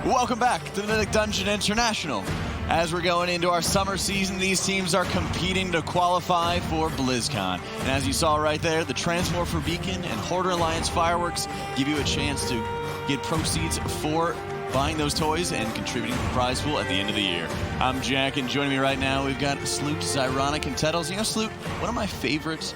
Welcome back to the Mythic Dungeon International. As we're going into our summer season, these teams are competing to qualify for BlizzCon. And as you saw right there, the Transmorpher Beacon and Hoarder Alliance fireworks give you a chance to get proceeds for buying those toys and contributing to the prize pool at the end of the year. I'm Jack, and joining me right now, we've got Sloot, Zyronic, and Tettles. You know, Sloot, one of my favorite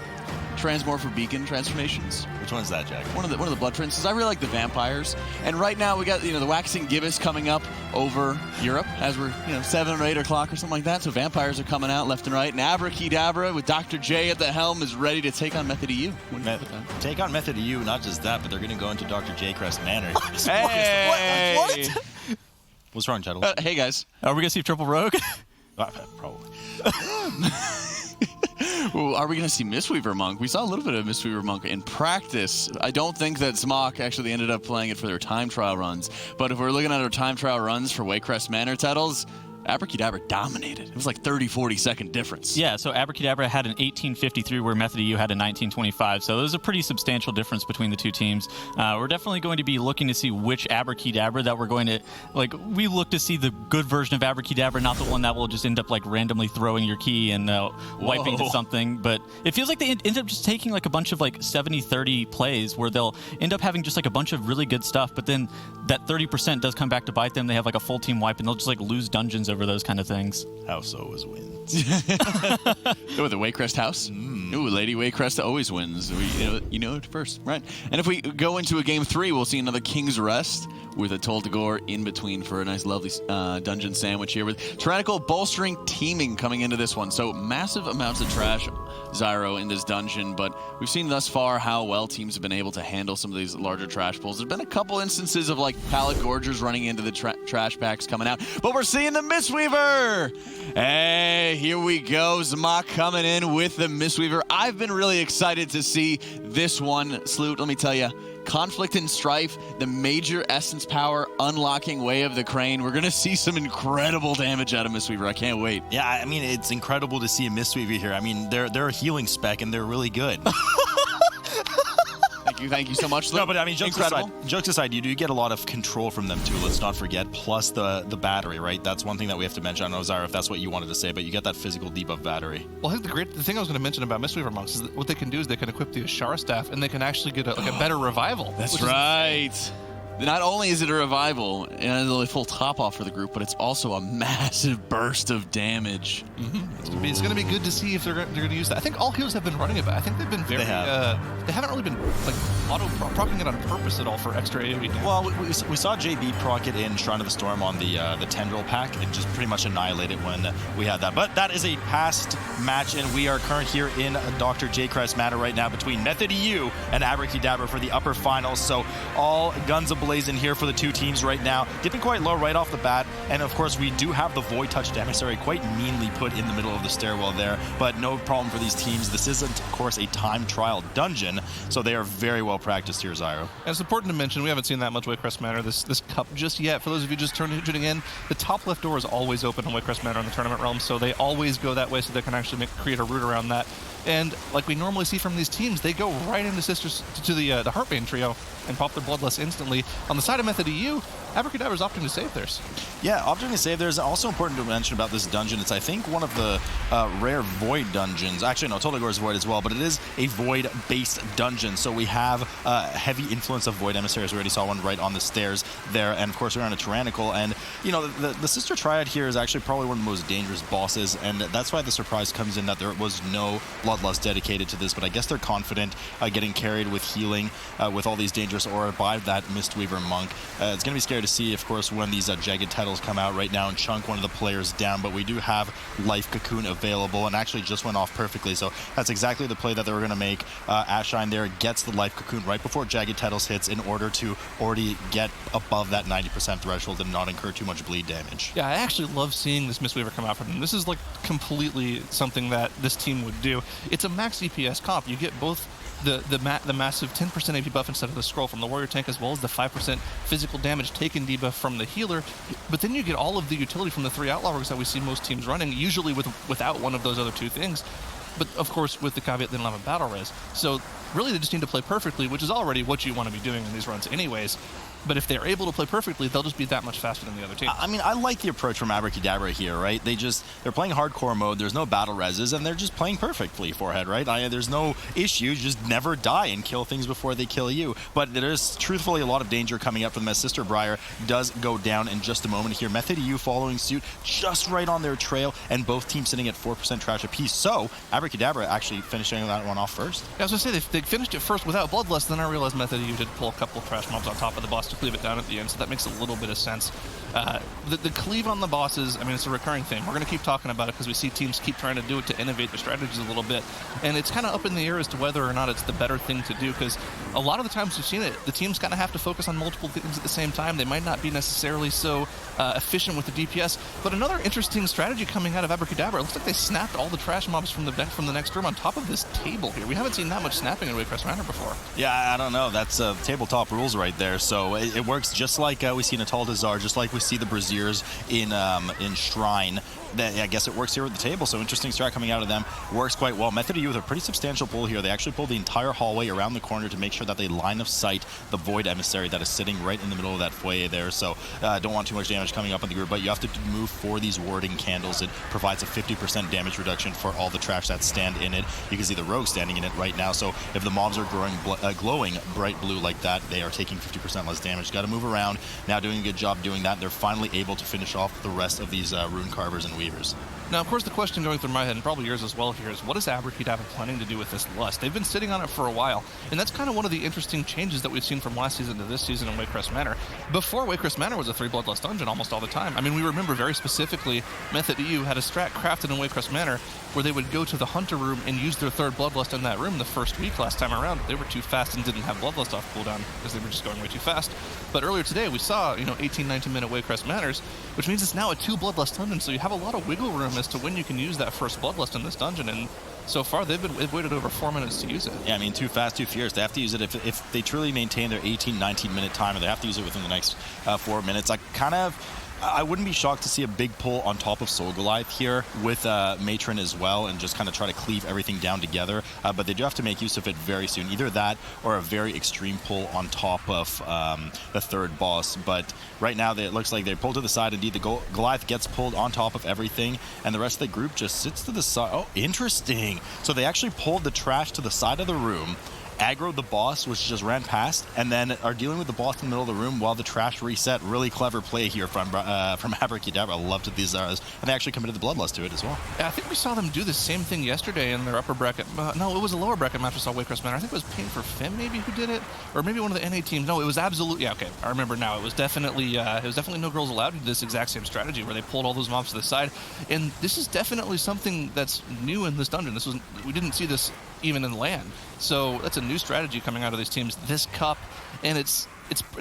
Transmorpher Beacon transformations. Which one is that, Jack? One of the Blood Princes. I really like the vampires. And right now we got the Waxing Gibbous coming up over Europe as we're 7 or 8 o'clock or something like that. So vampires are coming out left and right. And Abrakeydabra with Dr. J at the helm is ready to take on Method EU. Take on Method EU. Not just that, but they're going to go into Dr. Waycrest Manor. Hey! What? What's wrong, Cheddle? Hey guys, are we gonna see Triple Rogue? Probably. Well, are we going to see Mistweaver Monk? We saw a little bit of Mistweaver Monk in practice. I don't think that Smok actually ended up playing it for their time trial runs. But if we're looking at our time trial runs for Waycrest Manor titles, Abrakeydabra dominated. It was like 30-40 second difference. Yeah, so Abrakeydabra had an 1853 where Method EU had a 1925. So there's a pretty substantial difference between the two teams. We're definitely going to be looking to see which Abrakeydabra that we're going to, we look to see the good version of Abrakeydabra, not the one that will just end up randomly throwing your key and wiping to something. But it feels like they end up just taking a bunch of 70-30 plays where they'll end up having just a bunch of really good stuff, but then that 30% does come back to bite them. They have a full team wipe and they'll just lose dungeons over those kind of things. House always wins. Oh, the Waycrest house? Ooh, Lady Waycrest always wins. You know it first, right? And if we go into a game 3, we'll see another King's Rest with a Toll to Gore in between for a nice, lovely dungeon sandwich here with Tyrannical bolstering teaming coming into this one. So massive amounts of trash, Zyro, in this dungeon, but we've seen thus far how well teams have been able to handle some of these larger trash pulls. There's been a couple instances of Pallet Gorgers running into the trash packs coming out, but we're seeing the Mistweaver! Hey, here we go. Smok coming in with the Mistweaver. I've been really excited to see this one. Sloot, let me tell you, Conflict and Strife, the major essence power unlocking Way of the Crane. We're going to see some incredible damage out of Mistweaver. I can't wait. Yeah, I mean, it's incredible to see a Mistweaver here. I mean, they're a healing spec, and they're really good. Thank you so much. No, but I mean, jokes aside, you do get a lot of control from them too. Let's not forget. Plus the battery, right? That's one thing that we have to mention. I don't know, Zyra, if that's what you wanted to say, but you get that physical debuff battery. Well, I think the thing I was going to mention about Mistweaver Monks is that what they can do is they can equip the Ashara staff, and they can actually get a better revival. That's right. Not only is it a revival and a full top off for the group, but it's also a massive burst of damage. Mm-hmm. It's going to be good to see if they're going to use that. I think all heroes have been running it, but I think they've been very. They haven't really been auto-procking it on purpose at all for extra AoE damage. Well, we saw JB proc it in Shrine of the Storm on the Tendril pack and just pretty much annihilate it when we had that. But that is a past match, and we are current here in Dr. Waycrest Manor right now between Method EU and Abrakeydabra for the upper finals. So all guns ablaze in here for the two teams right now. Dipping quite low right off the bat, and of course we do have the Void Touch Emissary quite meanly put in the middle of the stairwell there, but no problem for these teams. This isn't, of course, a time trial dungeon, so they are very well practiced here, Zyro. And it's important to mention, we haven't seen that much Waycrest Manor this cup just yet. For those of you just tuning in, the top left door is always open on Waycrest Manor in the tournament realm, so they always go that way so they can actually create a route around that. And like we normally see from these teams, they go right into Sisters to the Heartbane trio and pop their Bloodlust instantly. On the side of Method EU, Abrakeydabra is opting to save theirs. Yeah, opting to save theirs. Also important to mention about this dungeon, it's I think one of the rare Void dungeons. Actually, no, Total Gore is Void as well, but it is a Void-based dungeon. So we have heavy influence of Void Emissaries. We already saw one right on the stairs there, and of course we're on a Tyrannical. And the Sister Triad here is actually probably one of the most dangerous bosses, and that's why the surprise comes in that there was no Bloodlust dedicated to this. But I guess they're confident getting carried with healing with all these dangerous aura by that Mistweaver Monk. It's going to be scary to see, of course, when these Jagged titles come out right now and chunk one of the players down, but we do have Life Cocoon available and actually just went off perfectly, so that's exactly the play that they were going to make. Ashine there gets the Life Cocoon right before Jagged titles hits in order to already get above that 90% threshold and not incur too much bleed damage. Yeah, I actually love seeing this Mistweaver come out from them. This is completely something that this team would do. It's a max DPS comp. You get both the massive 10% AP buff instead of the scroll from the warrior tank, as well as the 5% physical damage taken debuff from the healer. But then you get all of the utility from the 3 outlaw rogues that we see most teams running, usually without one of those other two things. But of course, with the caveat they don't have a battle res. So really they just need to play perfectly, which is already what you want to be doing in these runs anyways. But if they're able to play perfectly, they'll just be that much faster than the other team. I mean, I like the approach from Abrakeydabra here, right? They're playing hardcore mode. There's no battle reses, and they're just playing perfectly, Forehead, right? There's no issue. Just never die and kill things before they kill you. But there is truthfully a lot of danger coming up from them as Sister Briar does go down in just a moment here. Method EU following suit just right on their trail, and both teams sitting at 4% trash apiece. So Abrakeydabra actually finishing that one off first. Yeah, I was going to say, they finished it first without Bloodlust, then I realized Method EU did pull a couple of trash mobs on top of the boss to cleave it down at the end, so that makes a little bit of sense. The cleave on the bosses, I mean, it's a recurring thing. We're going to keep talking about it because we see teams keep trying to do it to innovate their strategies a little bit, and it's kind of up in the air as to whether or not it's the better thing to do, because a lot of the times we've seen it, the teams kind of have to focus on multiple things at the same time. They might not be necessarily so efficient with the DPS, but another interesting strategy coming out of Abrakeydabra, it looks like they snapped all the trash mobs from the next room on top of this table here. We haven't seen that much snapping in Waycrest Manor before. Yeah, I don't know. That's tabletop rules right there. So it works just like we see in Ataldazar, just like we see the Braziers in Shrine. I guess it works here at the table, so interesting strat coming out of them. Works quite well. Method EU with a pretty substantial pull here. They actually pull the entire hallway around the corner to make sure that they line of sight the Void Emissary that is sitting right in the middle of that foyer there. So don't want too much damage coming up on the group, but you have to move for these warding candles. It provides a 50% damage reduction for all the trash that stand in it. You can see the rogue standing in it right now, so if the mobs are glowing bright blue like that, they are taking 50% less damage. Got to move around. Now doing a good job doing that. They're finally able to finish off the rest of these rune carvers and weavers. Now, of course, the question going through my head, and probably yours as well here, is what is Abrakeydabra planning to do with this lust? They've been sitting on it for a while, and that's kind of one of the interesting changes that we've seen from last season to this season in Waycrest Manor. Before, Waycrest Manor was a 3 Bloodlust dungeon almost all the time. I mean, we remember very specifically Method EU had a strat crafted in Waycrest Manor where they would go to the Hunter room and use their 3rd Bloodlust in that room the first week last time around. They were too fast and didn't have Bloodlust off cooldown because they were just going way too fast. But earlier today, we saw, 18, 19-minute Waycrest Manors, which means it's now a 2 Bloodlust dungeon, so you have a lot of wiggle room as to when you can use that first Bloodlust in this dungeon, and so far they've waited over 4 minutes to use it. Yeah, I mean, too fast, too fierce. They have to use it if they truly maintain their 18, 19-minute timer. They have to use it within the next 4 minutes. I wouldn't be shocked to see a big pull on top of Soul Goliath here with Matron as well, and just kind of try to cleave everything down together. But they do have to make use of it very soon. Either that or a very extreme pull on top of the 3rd boss. But right now, it looks like they pull to the side. Indeed, the Goliath gets pulled on top of everything, and the rest of the group just sits to the side. Oh, interesting. So they actually pulled the trash to the side of the room, aggroed the boss, which just ran past, and then are dealing with the boss in the middle of the room while the trash reset. Really clever play here from Abrakeydabra. I loved these and they actually committed the Bloodlust to it as well. Yeah, I think we saw them do the same thing yesterday in their upper bracket. No, it was a lower bracket match we saw Waycrest Manor. I think it was Pain for Fem maybe who did it, or maybe one of the NA teams. No, it was absolutely, yeah, okay, I remember now. It was definitely No Girls Allowed to do this exact same strategy where they pulled all those mobs to the side, and this is definitely something that's new in this dungeon. We didn't see this even in LAN. So that's a new strategy coming out of these teams this cup, and it's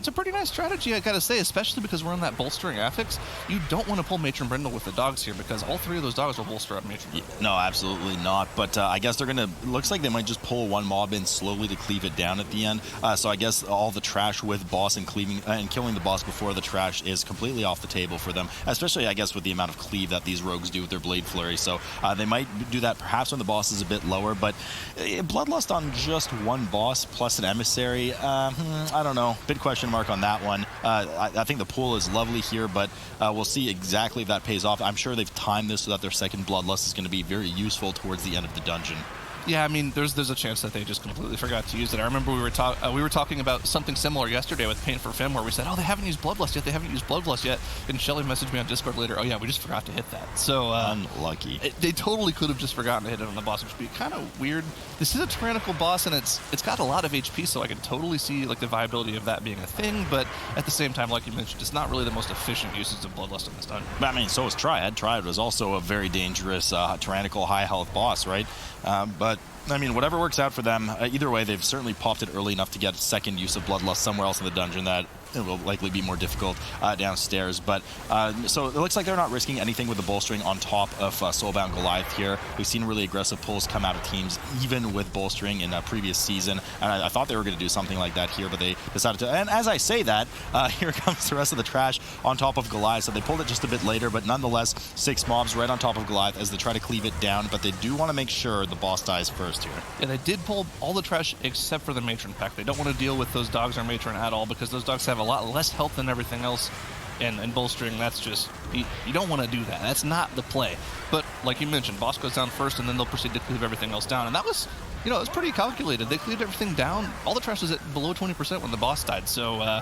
a pretty nice strategy, I gotta say, especially because we're on that bolstering affix. You don't want to pull Matron Brindle with the dogs here because all 3 of those dogs will bolster up Matron Brindle. No, absolutely not. But I guess they're gonna. Looks like they might just pull one mob in slowly to cleave it down at the end. So I guess all the trash with boss and cleaving and killing the boss before the trash is completely off the table for them. Especially, I guess, with the amount of cleave that these rogues do with their blade flurry. So they might do that perhaps when the boss is a bit lower. But Bloodlust on just one boss plus an emissary. I don't know. Big question mark on that one. I think the pool is lovely here, but we'll see exactly if that pays off. I'm sure they've timed this so that their second Bloodlust is going to be very useful towards the end of the dungeon. Yeah, I mean, there's a chance that they just completely forgot to use it. I remember we were talking about something similar yesterday with Pain for Fem, where we said, oh, they haven't used Bloodlust yet. And Shelly messaged me on Discord later, oh yeah, we just forgot to hit that. So unlucky. They totally could have just forgotten to hit it on the boss, which would be kind of weird. This is a tyrannical boss, and it's got a lot of HP, so I can totally see like the viability of that being a thing. But at the same time, like you mentioned, it's not really the most efficient usage of Bloodlust in this dungeon. I mean, so is Triad. Triad was also a very dangerous tyrannical high health boss, right? But I mean, whatever works out for them. Either way, they've certainly popped it early enough to get second use of Bloodlust somewhere else in the dungeon that it will likely be more difficult downstairs. But so it looks like they're not risking anything with the bolstering on top of Soulbound Goliath here. We've seen really aggressive pulls come out of teams, even with bolstering in a previous season. And I thought they were going to do something like that here, but they decided to. And as I say that, here comes the rest of the trash on top of Goliath. So they pulled it just a bit later, but nonetheless, 6 mobs right on top of Goliath as they try to cleave it down. But they do want to make sure the boss dies first here. Yeah, they did pull all the trash except for the matron pack. They don't want to deal with those dogs or matron at all because those dogs have a lot less health than everything else. And bolstering, that's just, you don't want to do that. That's not the play. But like you mentioned, boss goes down first, and then they'll proceed to cleave everything else down. And that was, it was pretty calculated. They cleaved everything down. All the trash was at below 20% when the boss died. So,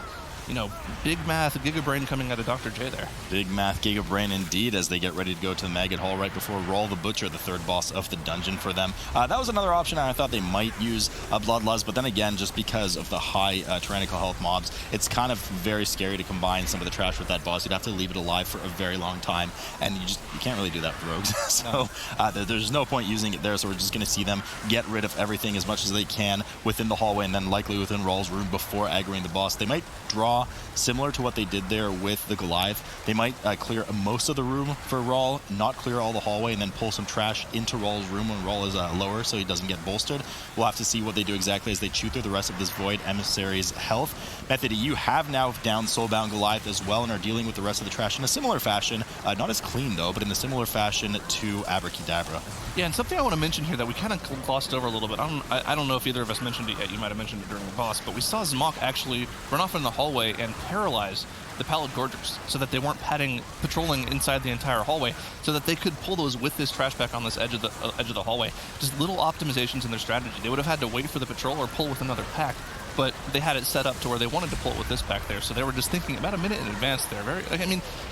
big math, Gigabrain coming out of Dr. J there. Big math, Gigabrain indeed, as they get ready to go to the Maggot Hall right before Raal the Butcher, the 3rd boss of the dungeon for them. That was another option, and I thought they might use Bloodlust, but then again, just because of the high tyrannical health mobs, it's kind of very scary to combine some of the trash with that boss. You'd have to leave it alive for a very long time, and you can't really do that for rogues. So there's no point using it there, so we're just going to see them get rid of everything as much as they can within the hallway, and then likely within Raal's room before aggroing the boss. They might draw similar to what they did there with the Goliath. They might clear most of the room for Raal, not clear all the hallway, and then pull some trash into Raal's room when Raal is lower so he doesn't get bolstered. We'll have to see what they do exactly as they chew through the rest of this Void Emissary's health. Method, you have now down Soulbound Goliath as well and are dealing with the rest of the trash in a similar fashion. Not as clean, though, but in a similar fashion to Abrakeydabra. Yeah, and something I want to mention here that we kind of glossed over a little bit. I don't know if either of us mentioned it yet. You might have mentioned it during the boss, but we saw Zmok actually run off in the hallway and paralyze the Pallid Gorgers so that they weren't patrolling inside the entire hallway, so that they could pull those with this trash back on this edge of the hallway. Just little optimizations in their strategy. They would have had to wait for the patrol or pull with another pack, but they had it set up to where they wanted to pull it with this pack there, so they were just thinking about a minute in advance there.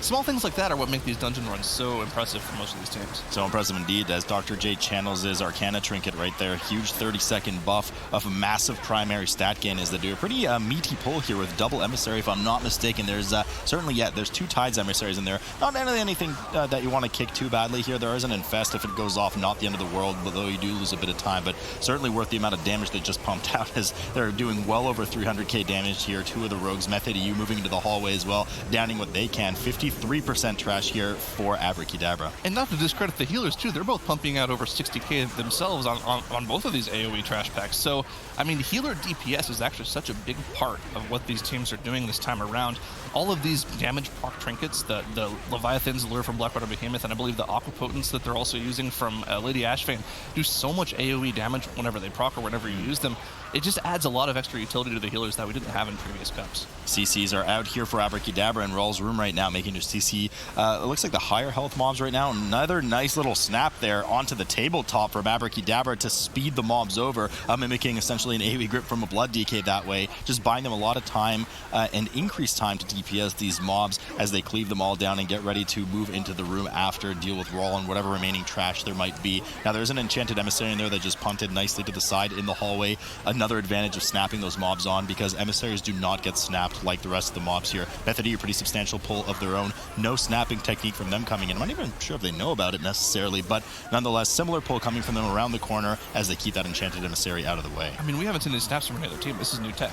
Small things like that are what make these dungeon runs so impressive for most of these teams. So impressive indeed, as Dr. J channels his Arcana Trinket right there. Huge 30-second buff of massive primary stat gain as they do a pretty meaty pull here with double Emissary, if I'm not mistaken. There's certainly, there's 2 Tides Emissaries in there. Not anything that you want to kick too badly here. There is an Infest if it goes off, not the end of the world, although you do lose a bit of time, but certainly worth the amount of damage they just pumped out as they're doing well over 300k damage here. 2 of the rogues, Method EU moving into the hallway as well, downing what they can. 53% trash here for Abrakeydabra. And not to discredit the healers too, they're both pumping out over 60k themselves on both of these AoE trash packs. So, healer DPS is actually such a big part of what these teams are doing this time around. All of these damage proc trinkets, the Leviathans, Lure from Blackwater Behemoth, and I believe the Aquapotents that they're also using from Lady Ashfane do so much AoE damage whenever they proc or whenever you use them. It just adds a lot of extra utility to the healers that we didn't have in previous cups. CCs are out here for Abrakeydabra in Raal's room right now, making their CC, it looks like the higher health mobs right now. Another nice little snap there onto the tabletop from Abrakeydabra to speed the mobs over, mimicking essentially an AoE grip from a Blood DK that way, just buying them a lot of time and increased time to DPS these mobs as they cleave them all down and get ready to move into the room after, deal with Raal and whatever remaining trash there might be. Now there's an Enchanted Emissary in there that just punted nicely to the side in the hallway. Another advantage of snapping those mobs on, because emissaries do not get snapped like the rest of the mobs here. Method E, a pretty substantial pull of their own. No snapping technique from them coming in. I'm not even sure if they know about it necessarily, but nonetheless, similar pull coming from them around the corner as they keep that Enchanted Emissary out of the way. We haven't seen any snaps from any other team. This is new tech.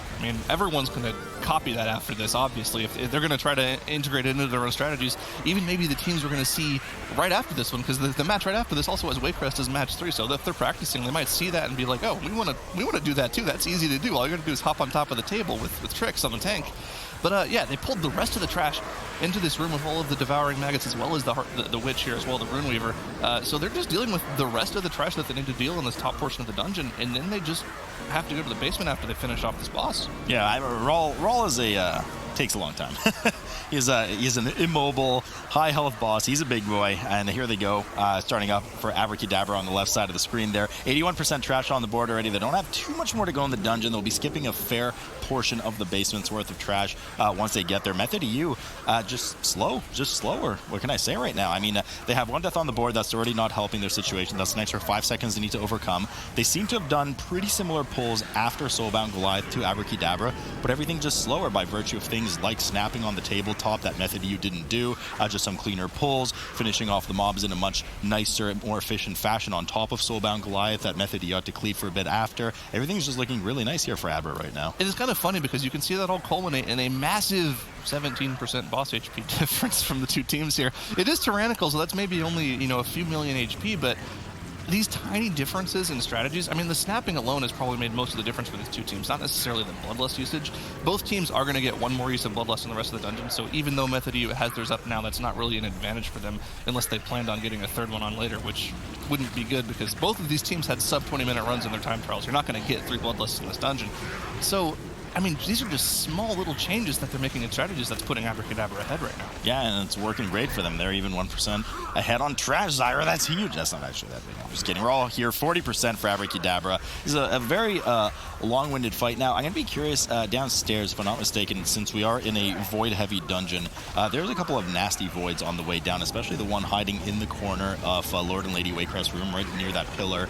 Everyone's going to copy that after this, obviously. If they're going to try to integrate it into their own strategies, even maybe the teams we're going to see right after this one, because the match right after this also has Waycrest as match 3, so if they're practicing, they might see that and be like, oh, we want to do that too. That's easy to do. All you got to do is hop on top of the table with tricks on the tank. But they pulled the rest of the trash into this room with all of the Devouring Maggots, as well as the Witch here, as well, the Runeweaver. So they're just dealing with the rest of the trash that they need to deal in this top portion of the dungeon, and then they just have to go to the basement after they finish off this boss. Yeah, Raal is takes a long time. He's an immobile, high health boss. He's a big boy, and here they go, starting up for Abrakeydabra on the left side of the screen there. 81% trash on the board already. They don't have too much more to go in the dungeon. They'll be skipping a fair portion of the basement's worth of trash once they get there. Method EU, just slower. What can I say right now? They have 1 death on the board. That's already not helping their situation. That's an extra 5 seconds they need to overcome. They seem to have done pretty similar pulls after Soulbound Goliath to Abrakeydabra, but everything just slower by virtue of things things like snapping on the tabletop that Method U didn't do, just some cleaner pulls, finishing off the mobs in a much nicer, more efficient fashion on top of Soulbound Goliath that Method U had to cleave for a bit after. Everything's just looking really nice here for Abra right now. It is kind of funny because you can see that all culminate in a massive 17% boss HP difference from the two teams here. It is tyrannical, so that's maybe only, a few million HP, but these tiny differences in strategies, I mean, the snapping alone has probably made most of the difference for these two teams, not necessarily the Bloodlust usage. Both teams are going to get one more use of Bloodlust in the rest of the dungeon, so even though Method U has theirs up now, that's not really an advantage for them unless they planned on getting a third one on later, which wouldn't be good because both of these teams had sub 20-minute runs in their time trials. You're not going to get 3 Bloodlusts in this dungeon. So, I mean, these are just small little changes that they're making in strategies that's putting Abrakeydabra ahead right now. Yeah, and it's working great for them. They're even 1% ahead on Trash Zyra. That's huge. That's not actually that big. I'm just kidding. We're all here. 40% for Abrakeydabra. This is a very long-winded fight. Now, I'm going to be curious downstairs, if I'm not mistaken, since we are in a void-heavy dungeon, there's a couple of nasty voids on the way down, especially the one hiding in the corner of Lord and Lady Waycrest room right near that pillar.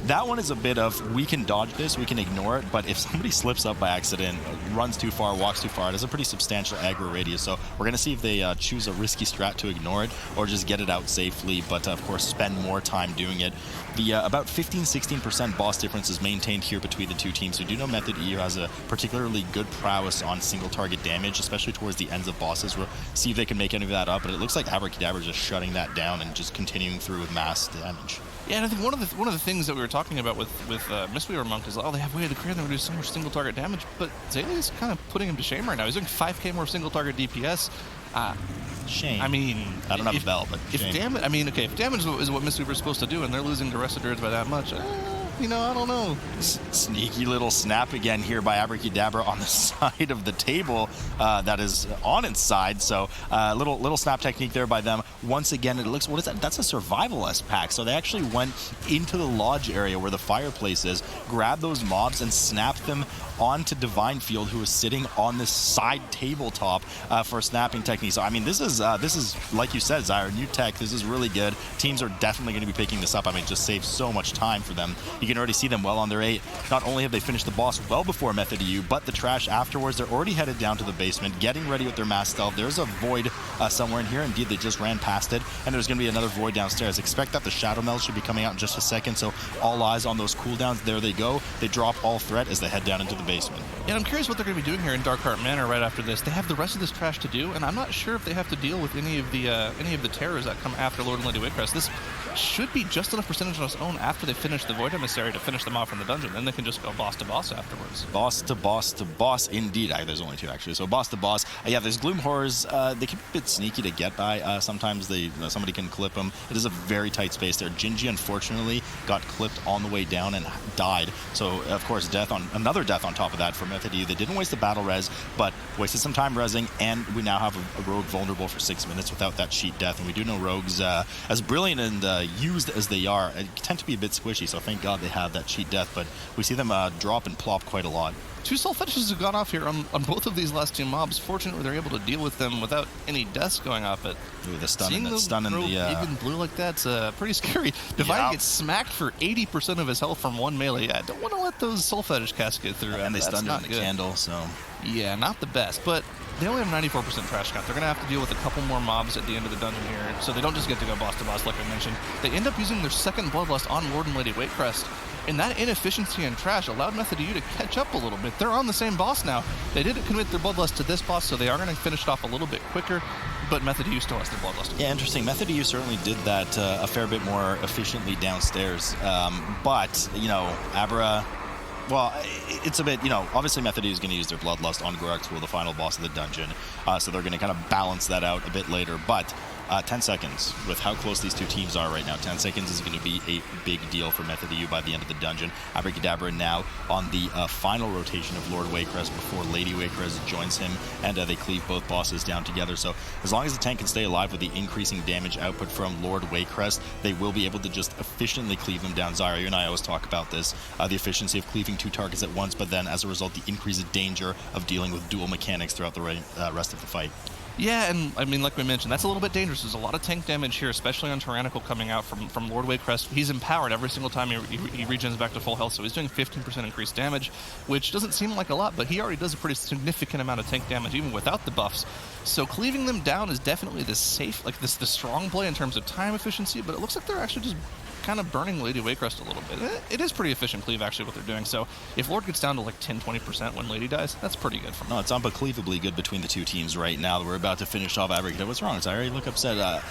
That one is a bit of, we can dodge this, we can ignore it, but if somebody slips up by accident, runs too far, walks too far, it has a pretty substantial aggro radius. So we're going to see if they choose a risky strat to ignore it or just get it out safely, but of course spend more time doing it. The about 15-16% boss difference is maintained here between the two teams. We do know Method EU has a particularly good prowess on single target damage, especially towards the ends of bosses. We'll see if they can make any of that up, but it looks like Abrakeydabra is just shutting that down and just continuing through with mass damage. Yeah, and I think one of the things that we were talking about with Mistweaver Monk is, they have way to clear them to do so much single target damage, but Zayle's kind of putting him to shame right now. He's doing 5k more single target DPS. Shame. I mean, I don't have a bell, but if damage, if damage is what Mistweaver's supposed to do, and they're losing to Rest Druids by that much, I don't know. Sneaky little snap again here by Abrakeydabra on the side of the table that is on its side. So little snap technique there by them. Once again, it looks, what is that? That's a survivalist pack. So they actually went into the lodge area where the fireplace is, grabbed those mobs and snapped them onto Divine Field, who is sitting on this side tabletop for snapping technique. So I mean, this is like you said, Zyra, new tech. This is really good. Teams are definitely going to be picking this up. I mean, it just saves so much time for them. You can already see them well on their 8. Not only have they finished the boss well before Method EU, but the trash afterwards. They're already headed down to the basement, getting ready with their mass stealth. There's a void somewhere in here. Indeed, they just ran past it, and there's going to be another void downstairs. Expect that the Shadow Meld should be coming out in just a second, so all eyes on those cooldowns. There they go. They drop all threat as they head down into the basement. Yeah, I'm curious what they're going to be doing here in Darkheart Manor right after this. They have the rest of this trash to do, and I'm not sure if they have to deal with any of the terrors that come after Lord and Lady Waycrest. This should be just enough percentage on its own after they finish the Void Emissary to finish them off in the dungeon. Then they can just go boss to boss afterwards. Boss to boss to boss, indeed. There's only 2 actually. So boss to boss. Yeah, there's Gloom Horrors. They can be a bit sneaky to get by. Sometimes somebody can clip them. It is a very tight space there. Gingy, unfortunately, got clipped on the way down and died. So of course, another death on top of that for Method U. They didn't waste the battle res, but wasted some time resing, and we now have a rogue vulnerable for 6 minutes without that cheat death. And we do know rogues, as brilliant and used as they are, tend to be a bit squishy. So thank God they have that cheat death, but we see them drop and plop quite a lot. 2 soul fetishes have gone off here on both of these last 2 mobs. Fortunately, they're able to deal with them without any deaths going off. But ooh, the stun and the even blue like that's pretty scary. Divine gets smacked for 80% of his health from 1 melee. I don't want to let those soul fetish casts get through. And they stunned on the candle, so yeah, not the best. But they only have 94% trash count. They're going to have to deal with a couple more mobs at the end of the dungeon here, so they don't just get to go boss to boss like I mentioned. They end up using their second Bloodlust on Lord and Lady Waycrest, and that inefficiency and trash allowed Method U to catch up a little bit. They're on the same boss now. They didn't commit their Bloodlust to this boss, so they are going to finish it off a little bit quicker, but Method U still has their Bloodlust. Yeah, interesting. Method U certainly did that a fair bit more efficiently downstairs, but, Abra... Well, it's a bit, obviously Method U is going to use their Bloodlust on Goraxpool, the final boss of the dungeon, so they're going to kind of balance that out a bit later, but 10 seconds, with how close these two teams are right now, 10 seconds is going to be a big deal for Method U by the end of the dungeon. Abrakeydabra now on the final rotation of Lord Waycrest before Lady Waycrest joins him, and they cleave both bosses down together, so as long as the tank can stay alive with the increasing damage output from Lord Waycrest, they will be able to just efficiently cleave them down. Zyra, you and I always talk about this, the efficiency of cleaving 2 targets at once, but then as a result, the increased danger of dealing with dual mechanics throughout the rest of the fight. Yeah, and I mean, like we mentioned, that's a little bit dangerous. There's a lot of tank damage here, especially on Tyrannical coming out from Lord Waycrest. He's empowered every single time he regens back to full health, so he's doing 15% increased damage, which doesn't seem like a lot, but he already does a pretty significant amount of tank damage even without the buffs. So cleaving them down is definitely the safe, like the strong play in terms of time efficiency, but it looks like they're actually just kind of burning Lady Waycrest a little bit. It is pretty efficient cleave, actually, what they're doing. So if Lord gets down to like 10-20% when Lady dies, that's pretty good for me. No, it's unbelievably good between the two teams right now. We're about to finish off Abrakeydabra. What's wrong? I already look upset.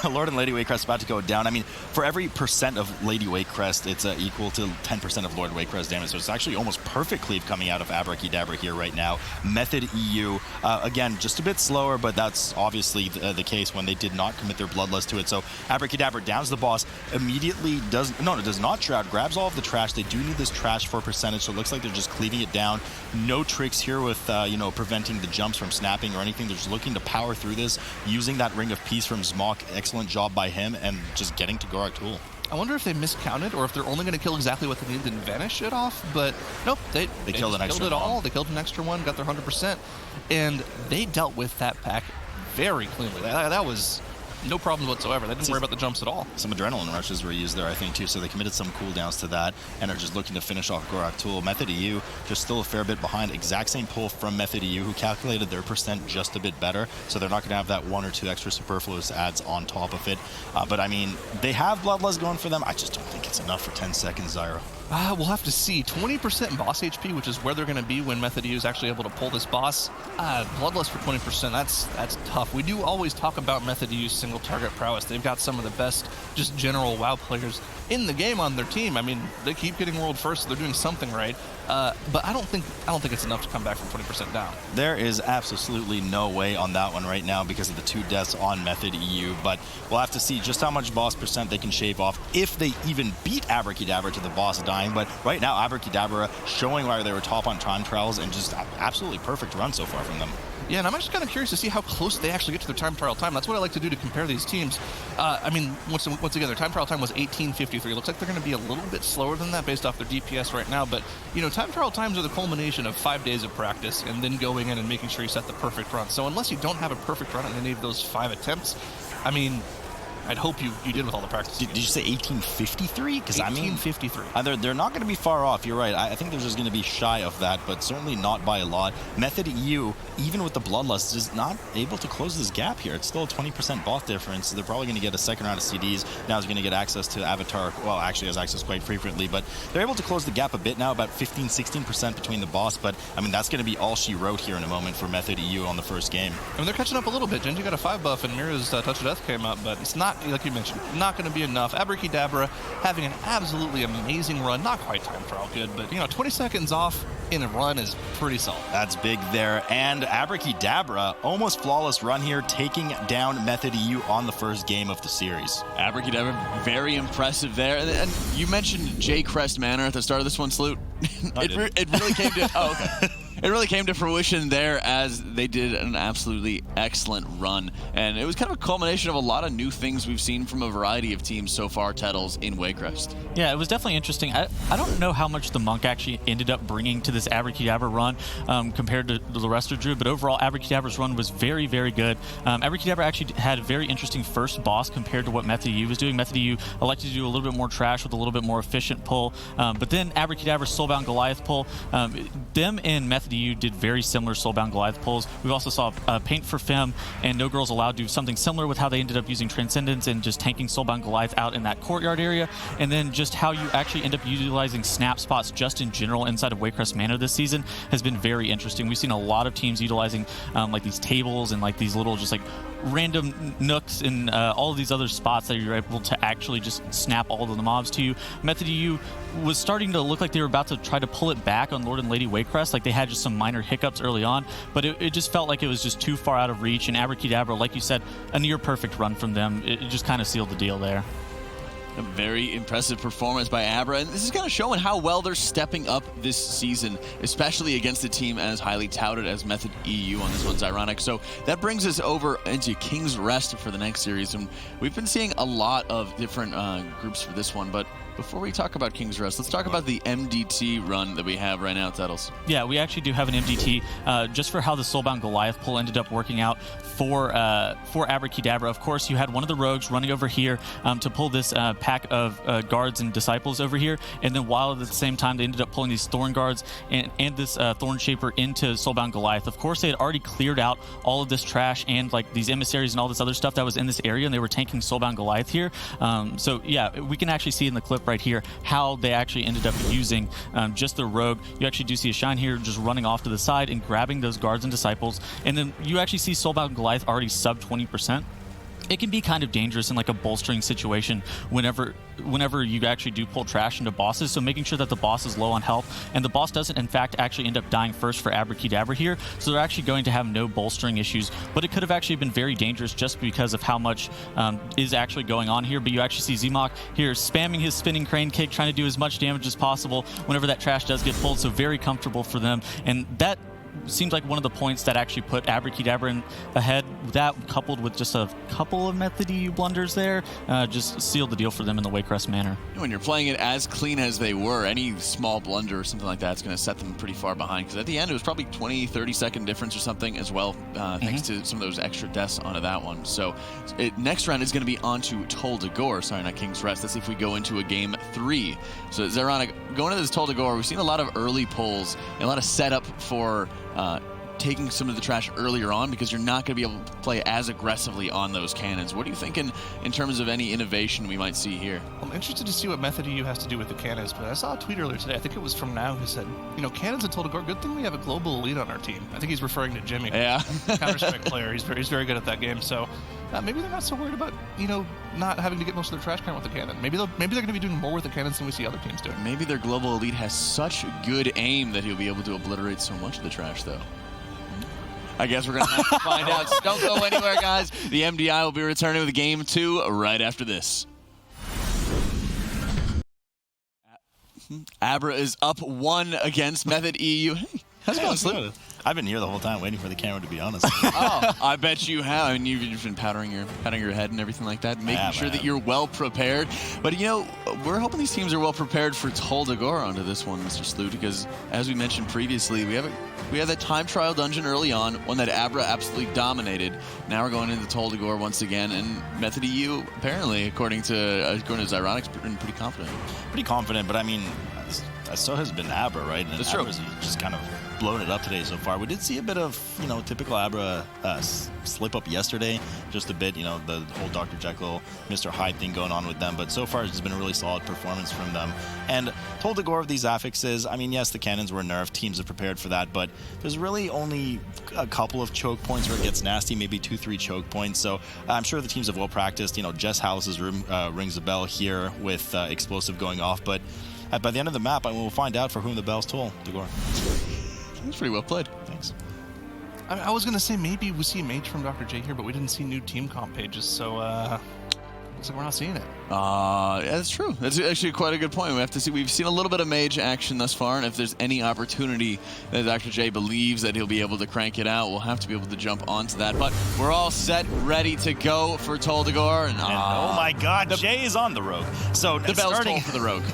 Lord and Lady Waycrest about to go down. I mean, for every percent of Lady Waycrest, it's equal to 10% of Lord Waycrest damage. So it's actually almost perfect cleave coming out of Abrakeydabra here right now. Method EU, again, just a bit slower, but that's obviously the case when they did not commit their Bloodlust to it. So Abrakeydabra downs the boss, immediately does not shroud, grabs all of the trash. They do need this trash for percentage, so it looks like they're just cleaving it down. No tricks here with preventing the jumps from snapping or anything. They're just looking to power through this, using that Ring of Peace from Zmok. Excellent job by him, and just getting to Gorak Tool. I wonder if they miscounted or if they're only going to kill exactly what they needed and vanish it off, but nope, they killed an extra killed it all. one. They killed an extra one, got their 100%, and they dealt with that pack very cleanly. That was no problem whatsoever. They didn't worry about the jumps at all. Some adrenaline rushes were used there, I think, too, so they committed some cooldowns to that and are just looking to finish off Gorak Tool. Method EU just still a fair bit behind. Exact same pull from Method EU, who calculated their percent just a bit better, so they're not going to have that 1 or 2 extra superfluous adds on top of it. But, I mean, they have Bloodlust going for them. I just don't think it's enough for 10 seconds, Zyro. We'll have to see. 20% boss HP, which is where they're going to be when Method EU is actually able to pull this boss. Bloodlust for 20%, that's tough. We do always talk about Method EU's single target prowess. They've got some of the best just general WoW players in the game on their team. I mean, they keep getting world first, so they're doing something right. But I don't think it's enough to come back from 20% down. There is absolutely no way on that one right now because of the 2 deaths on Method EU, but we'll have to see just how much boss percent they can shave off if they even beat Abrakeydabra to the boss dying. But right now, Abrakeydabra showing why they were top on time trials and just absolutely perfect run so far from them. Yeah, and I'm actually kind of curious to see how close they actually get to their time trial time. That's what I like to do to compare these teams. I mean, once again, their time trial time was 18:53. Looks like they're going to be a little bit slower than that based off their DPS right now. But, time trial times are the culmination of 5 days of practice and then going in and making sure you set the perfect run. So unless you don't have a perfect run in any of those 5 attempts, I mean, I'd hope you did with all the practice. Did you say 1853? Because 1853. They're not going to be far off. You're right. I think they're just going to be shy of that, but certainly not by a lot. Method EU, even with the Bloodlust, is not able to close this gap here. It's still a 20% boss difference. So they're probably going to get a second round of CDs. Now he's going to get access to Avatar. Well, actually has access quite frequently, but they're able to close the gap a bit now, about 15-16% between the boss. But I mean, that's going to be all she wrote here in a moment for Method EU on the first game. I mean, they're catching up a little bit. Genji got a 5 buff, and Mira's Touch of Death came up, but it's not, like you mentioned, not going to be enough. Abrakeydabra having an absolutely amazing run. Not quite time trial good, but 20 seconds off in a run is pretty solid. That's big there. And Abrakeydabra, almost flawless run here, taking down Method EU on the first game of the series. Abrakeydabra, very impressive there. And you mentioned Waycrest Manor at the start of this one, Salute. It really came to... Oh, okay. It really came to fruition there as they did an absolutely excellent run. And it was kind of a culmination of a lot of new things we've seen from a variety of teams so far, Tettles, in Waycrest. Yeah, it was definitely interesting. I don't know how much the Monk actually ended up bringing to this Abrakeydabra run compared to the rest of Druid, but overall, Abrakeedabra's run was very, very good. Abrakeydabra actually had a very interesting first boss compared to what Method EU was doing. Method EU elected to do a little bit more trash with a little bit more efficient pull, but then Abrakeedabra's Soulbound Goliath pull, them and Method EU did very similar Soulbound Goliath pulls. We also saw Paint for Femme and No Girls Allowed do something similar with how they ended up using Transcendence and just tanking Soulbound Goliath out in that courtyard area, and then just how you actually end up utilizing snap spots just in general inside of Waycrest Manor this season has been very interesting. We've seen a lot of teams utilizing like these tables and like these little just like random nooks and all of these other spots that you're able to actually just snap all of the mobs to you. Method EU was starting to look like they were about to try to pull it back on Lord and Lady Waycrest. Like they had just some minor hiccups early on, but it just felt like it was just too far out of reach. And Abrakeydabra, like you said, a near perfect run from them. It just kind of sealed the deal there. A very impressive performance by Abra, and this is kind of showing how well they're stepping up this season, especially against a team as highly touted as Method EU on this one's ironic. So that brings us over into King's Rest for the next series, and we've been seeing a lot of different groups for this one, but before we talk about King's Rest, let's talk about the MDT run that we have right now, Tettles. Yeah, we actually do have an MDT just for how the Soulbound Goliath pull ended up working out for Abrakeydabra. Of course, you had one of the rogues running over here to pull this pack of guards and disciples over here, and then while at the same time they ended up pulling these Thorn guards and this Thorn Shaper into Soulbound Goliath. Of course, they had already cleared out all of this trash and like these emissaries and all this other stuff that was in this area, and they were tanking Soulbound Goliath here. So yeah, we can actually see in the clip right here how they actually ended up using just the rogue. You actually do see a Shine here just running off to the side and grabbing those guards and disciples, and then you actually see Soulbound Goliath already sub 20%. It can be kind of dangerous in like a bolstering situation whenever you actually do pull trash into bosses, so making sure that the boss is low on health, and the boss doesn't in fact actually end up dying first for Abrakeydabra here, so they're actually going to have no bolstering issues, but it could have actually been very dangerous just because of how much is actually going on here. But you actually see Zmok here spamming his spinning crane kick, trying to do as much damage as possible whenever that trash does get pulled, so very comfortable for them, and that seems like one of the points that actually put Abrakeydabra in ahead. That coupled with just a couple of Method EU blunders there just sealed the deal for them in the Waycrest Manor. When you're playing it as clean as they were, any small blunder or something like that is going to set them pretty far behind, because at the end it was probably 20-30 second difference or something as well, thanks to some of those extra deaths onto that one. So next round is going to be onto Tol Dagor, sorry, not King's Rest. Let's see if we go into a game 3. So Zeronic, going into this Tol Dagor, we've seen a lot of early pulls and a lot of setup for taking some of the trash earlier on, because you're not going to be able to play as aggressively on those cannons. What are you thinking in terms of any innovation we might see here? I'm interested to see what Method EU has to do with the cannons, but I saw a tweet earlier today, I think it was from Now, who said, cannons and Tol Dagor, good thing we have a global elite on our team. I think he's referring to Jimmy. Yeah. Counter-Strike player. He's very good at that game, so maybe they're not so worried about, not having to get most of their trash count with the cannon. Maybe they're going to be doing more with the cannons than we see other teams doing. Maybe their global elite has such good aim that he'll be able to obliterate so much of the trash, though. I guess we're going to have to find out. So don't go anywhere, guys. The MDI will be returning with game 2 right after this. Abra is up 1 against Method EU. Hey, how's it going, Slip? I've been here the whole time waiting for the camera, to be honest. Oh, I bet you have. I mean, you've been powdering your head and everything like that, making sure that you're well prepared. But, we're hoping these teams are well prepared for Tol Dagor onto this one, Mr. Sloot, because as we mentioned previously, we have that time trial dungeon early on, one that Abra absolutely dominated. Now we're going into Tol Dagor once again, and Method EU, apparently, according to Zyronic's, been pretty confident. Pretty confident, but I mean, so has been Abra, right? And that's true. Abra's just kind of blown it up today so far. We did see a bit of, typical Abra slip up yesterday, just a bit, the whole Dr. Jekyll, Mr. Hyde thing going on with them, but so far it's just been a really solid performance from them. And Tol Dagor of these affixes, I mean, yes, the cannons were nerfed, teams have prepared for that, but there's really only a couple of choke points where it gets nasty, maybe 2-3 choke points, so I'm sure the teams have well practiced. Jess House's room rings a bell here with explosive going off, but by the end of the map, we'll find out for whom the bells toll, Dagor. That's pretty well played. Thanks. I was going to say maybe we see a mage from Dr. J here, but we didn't see new team comp pages, so looks like we're not seeing it. Yeah, that's true. That's actually quite a good point. We have to see. We've seen a little bit of mage action thus far, and if there's any opportunity that Dr. J believes that he'll be able to crank it out, we'll have to be able to jump onto that. But we're all set, ready to go for Tol Dagor. And oh my God, Jay is on the rogue. So the bell's toll for the rogue.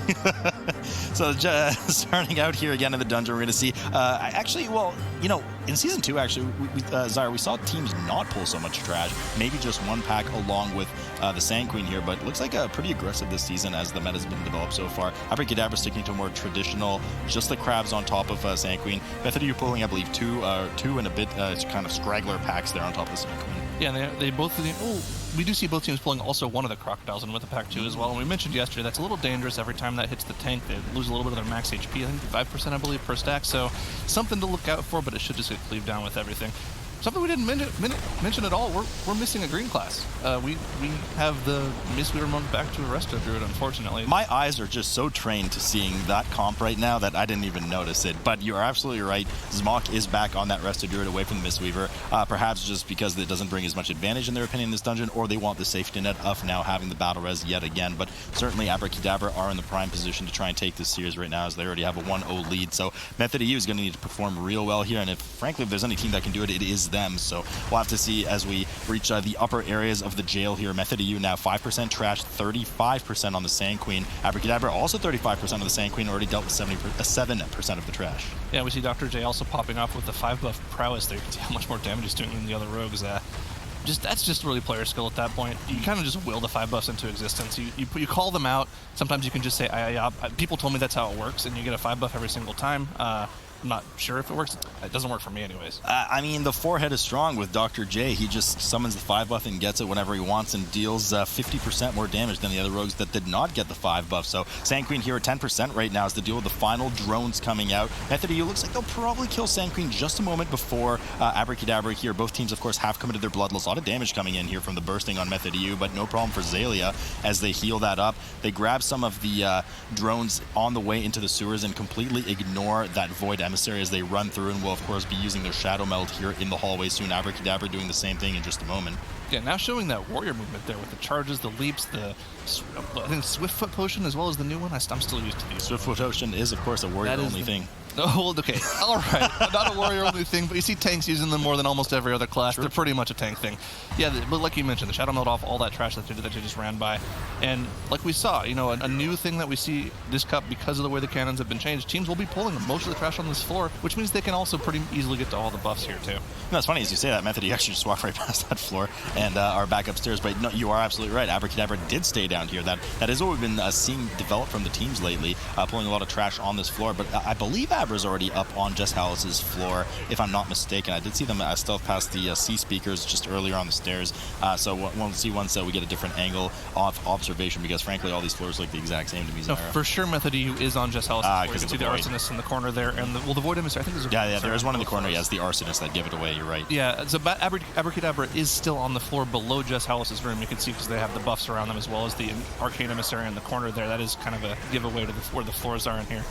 So starting out here again in the dungeon, we're going to see, in Season 2, actually, we saw teams not pull so much trash, maybe just one pack along with the Sand Queen here, but it looks like pretty aggressive this season as the meta's been developed so far. Abrakeydabra sticking to a more traditional, just the crabs on top of Sand Queen. Method EU pulling, I believe, two and a bit kind of straggler packs there on top of the Sand Queen. Yeah, they both... we do see both teams pulling also one of the crocodiles in with the pack 2 as well. And we mentioned yesterday that's a little dangerous. Every time that hits the tank, they lose a little bit of their max HP. I think 5%, I believe, per stack. So something to look out for, but it should just get cleaved down with everything. Something we didn't mention at all, we're missing a green class. We have the Mistweaver monk back to a Resto Druid, unfortunately. My eyes are just so trained to seeing that comp right now that I didn't even notice it. But you're absolutely right. Zmok is back on that Resto Druid away from the Mistweaver, perhaps just because it doesn't bring as much advantage in their opinion in this dungeon, or they want the safety net of now having the battle res yet again. But certainly Abrakeydabra are in the prime position to try and take this series right now, as they already have a 1-0 lead. So Method EU is going to need to perform real well here, and frankly, if there's any team that can do it, it is them. So we'll have to see as we reach the upper areas of the jail here. Method EU now 5% trash, 35% on the Sand Queen. Abrakeydabra also 35% of the Sand Queen, already dealt with 7% of the trash. Yeah, we see Dr. J also popping off with the 5 buff prowess there. You can see how much more damage he's doing than the other rogues. That's just really player skill at that point. You kind of just will the 5 buffs into existence. You call them out. Sometimes you can just say, people told me that's how it works, and you get a 5 buff every single time. I'm not sure if it works. It doesn't work for me anyways. I mean, the forehead is strong with Dr. J. He just summons the 5 buff and gets it whenever he wants and deals 50% more damage than the other rogues that did not get the 5 buff. So Sand Queen here at 10% right now as to deal with the final drones coming out. Method EU looks like they'll probably kill Sand Queen just a moment before Abrakeydabra here. Both teams, of course, have committed their bloodless. A lot of damage coming in here from the bursting on Method EU, but no problem for Xaylia as they heal that up. They grab some of the drones on the way into the sewers and completely ignore that Void Emissary as they run through, and will of course be using their Shadow Meld here in the hallway soon. Abrakeydabra doing the same thing in just a moment. Yeah, now showing that warrior movement there with the charges, the leaps, I think Swiftfoot Potion as well as the new one. I'm still used to these. Swiftfoot Potion is of course a warrior only thing. Oh, okay. All right. Not a warrior-only thing, but you see tanks using them more than almost every other class. Sure. They're pretty much a tank thing. Yeah, but like you mentioned, the Shadow Meld off all that trash that you just ran by. And like we saw, a new thing that we see this cup because of the way the cannons have been changed, teams will be pulling most of the trash on this floor, which means they can also pretty easily get to all the buffs here, too. No, it's funny as you say that, Method. You actually just walked right past that floor and are back upstairs. But no, you are absolutely right. Abrakeydabra did stay down here. That is what we've been seeing develop from the teams lately, pulling a lot of trash on this floor. But I believe Abra's already up on Jess Hallis's floor, if I'm not mistaken. I did see them stealth past the C speakers just earlier on the stairs. So we'll see once we get a different angle off observation, because frankly, all these floors look the exact same to me. No, for sure, Method EU is on Jess Hallis's floor. You can see the Arsonist in the corner there, and the Void Emissary, I think there's yeah, there is one in the corner. Yes, the Arsonist that give it away. You're right. Yeah, so Abrakeydabra is still on the floor below Jess Hallis's room. You can see because they have the buffs around them as well as the Arcane Emissary in the corner there. That is kind of a giveaway to where the floors are in here.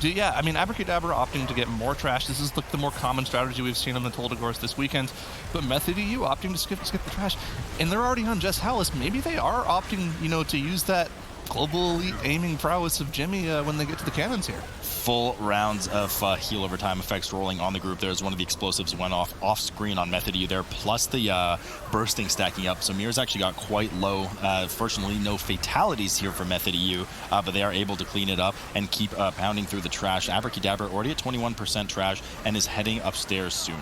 Yeah, I mean, Abrakeydabra opting to get more trash. This is the more common strategy we've seen on the Toldagors this weekend. But Method EU opting to skip the trash. And they're already on Jess Hallis. Maybe they are opting, to use that global elite aiming prowess of Jimmy when they get to the cannons here. Full rounds of heal over time effects rolling on the group. There's one of the explosives went off screen on Method EU there, plus the bursting stacking up. So Mirror's actually got quite low. Fortunately, no fatalities here for Method EU, but they are able to clean it up and keep pounding through the trash. Abrakeydabra already at 21% trash and is heading upstairs soon.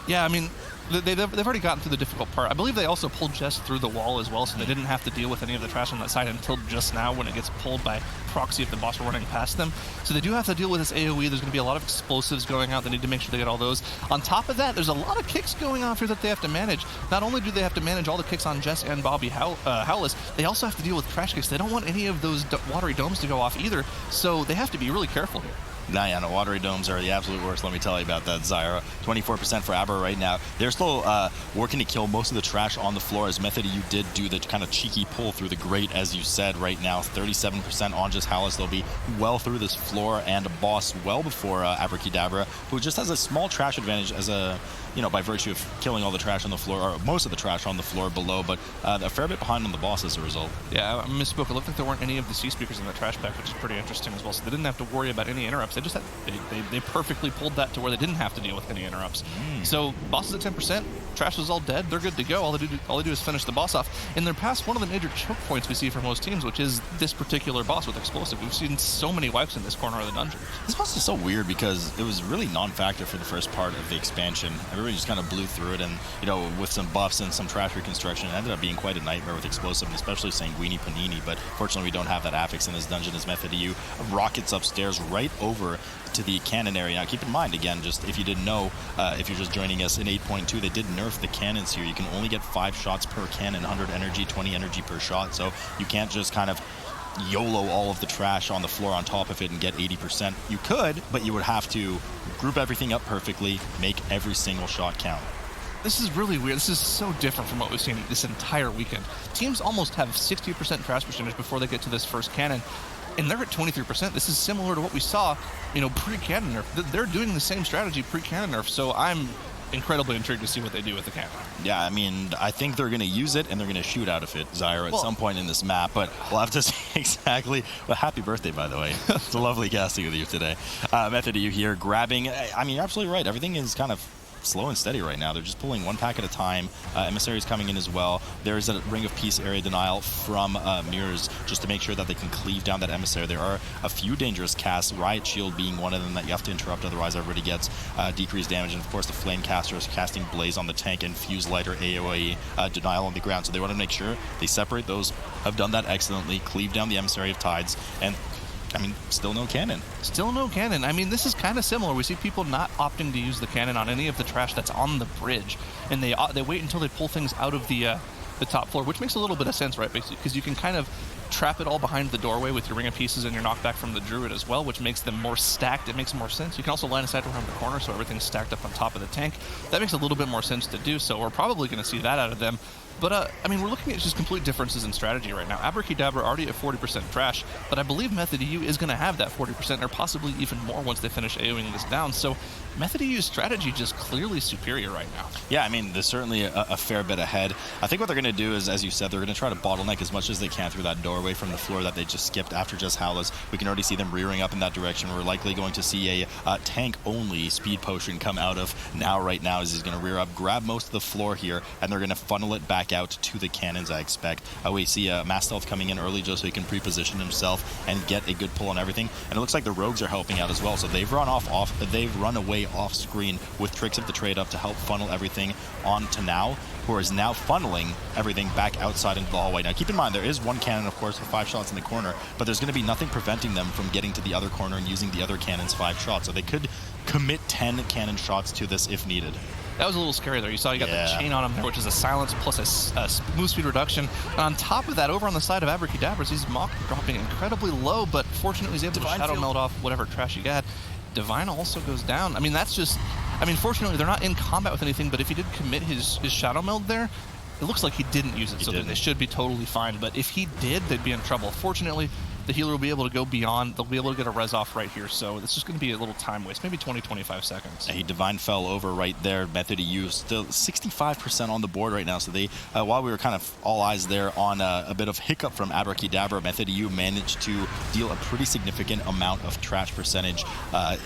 Yeah, I mean, they've already gotten through the difficult part. I believe they also pulled Jess through the wall as well, so they didn't have to deal with any of the trash on that side until just now when it gets pulled by proxy if the boss were running past them. So they do have to deal with this AoE. There's going to be a lot of explosives going out. They need to make sure they get all those. On top of that, there's a lot of kicks going off here that they have to manage. Not only do they have to manage all the kicks on Jess and Bobby Howlis, they also have to deal with trash kicks. They don't want any of those watery domes to go off either, so they have to be really careful here. Yeah, no, watery domes are the absolute worst. Let me tell you about that, Zyra. 24% for Abra right now. They're still working to kill most of the trash on the floor, as Method EU did do the kind of cheeky pull through the grate, as you said right now. 37% on just Hallis. They'll be well through this floor and a boss well before Abrakeydabra, who just has a small trash advantage as a, by virtue of killing all the trash on the floor, or most of the trash on the floor below, but a fair bit behind on the boss as a result. Yeah, I misspoke. It looked like there weren't any of the C speakers in the trash pack, which is pretty interesting as well. So they didn't have to worry about any interrupts. They just they perfectly pulled that to where they didn't have to deal with any interrupts. So boss is at 10%. Trash is all dead. They're good to go. All they do is finish the boss off. And they're past one of the major choke points we see for most teams, which is this particular boss with explosive. We've seen so many wipes in this corner of the dungeon. This boss is so weird because it was really non-factor for the first part of the expansion. Everybody just kind of blew through it, and with some buffs and some trash reconstruction, it ended up being quite a nightmare with explosive, and especially Sanguini Panini. But fortunately, we don't have that affix in this dungeon as Method EU rockets upstairs right over to the cannon area. Now, keep in mind, again, just if you didn't know, if you're just joining us in 8.2, they did nerf the cannons here. You can only get 5 shots per cannon, 100 energy, 20 energy per shot. So you can't just kind of YOLO all of the trash on the floor on top of it and get 80%. You could, but you would have to group everything up perfectly, make every single shot count. This is really weird. This is so different from what we've seen this entire weekend. Teams almost have 60% trash percentage before they get to this first cannon, and they're at 23%. This is similar to what we saw, pre-cannon nerf. They're doing the same strategy pre-cannon nerf, so I'm incredibly intrigued to see what they do with the cannon. Yeah, I mean, I think they're going to use it, and they're going to shoot out of it, Zyra, at some point in this map, but we'll have to see exactly. Well, happy birthday, by the way. It's a lovely casting with you today. Method EU here, grabbing. I mean, you're absolutely right. Everything is kind of slow and steady right now. They're just pulling one pack at a time. Emissaries coming in as well. There's a Ring of Peace area denial from Mirrors just to make sure that they can cleave down that Emissary. There are a few dangerous casts, Riot Shield being one of them that you have to interrupt, otherwise everybody gets decreased damage. And of course the Flame Caster is casting Blaze on the tank and Fuse Lighter AoE denial on the ground. So they want to make sure they separate those, have done that excellently, cleave down the Emissary of Tides, and I mean, still no cannon. Still no cannon. I mean, this is kind of similar. We see people not opting to use the cannon on any of the trash that's on the bridge, and they wait until they pull things out of the top floor, which makes a little bit of sense, right? Because you can kind of trap it all behind the doorway with your Ring of Pieces and your knockback from the Druid as well, which makes them more stacked. It makes more sense. You can also line of sight around the corner, so everything's stacked up on top of the tank. That makes a little bit more sense to do, so we're probably going to see that out of them. But, I mean, we're looking at just complete differences in strategy right now. Abrakeydabra already at 40% trash, but I believe Method EU is going to have that 40%, or possibly even more once they finish AoEing this down. So Method EU's strategy just clearly superior right now. Yeah, I mean, there's certainly a fair bit ahead. I think what they're going to do is, as you said, they're going to try to bottleneck as much as they can through that doorway from the floor that they just skipped after just Howlers. We can already see them rearing up in that direction. We're likely going to see a tank-only speed potion come out of right now as he's going to rear up, grab most of the floor here, and they're going to funnel it back out to the cannons, I expect. We see Mass Stealth coming in early just so he can pre-position himself and get a good pull on everything. And it looks like the Rogues are helping out as well. So they've run away off screen with Tricks of the Trade up to help funnel everything on to Now, who is now funneling everything back outside into the hallway. Now keep in mind, there is one cannon, of course, with 5 shots in the corner, but there's going to be nothing preventing them from getting to the other corner and using the other cannon's 5 shots. So they could commit 10 cannon shots to this if needed. That was a little scary there. You saw you got the chain on him there, which is a silence plus a move speed reduction. And on top of that, over on the side of Abrakeydabra, he's Mock dropping incredibly low, but fortunately he's able to Shadow Meld off whatever trash you got. Divine also goes down. I mean, that's just... I mean, fortunately, they're not in combat with anything, but if he did commit his Shadow Meld there, it looks like he didn't use it, so then they should be totally fine. But if he did, they'd be in trouble. Fortunately, the healer will be able to go beyond. They'll be able to get a res off right here, so it's just going to be a little time waste, maybe 20-25 seconds. A Divine fell over right there. Method EU still 65% on the board right now, so they, while we were kind of all eyes there on a bit of hiccup from Abrakeydabra, Method EU managed to deal a pretty significant amount of trash percentage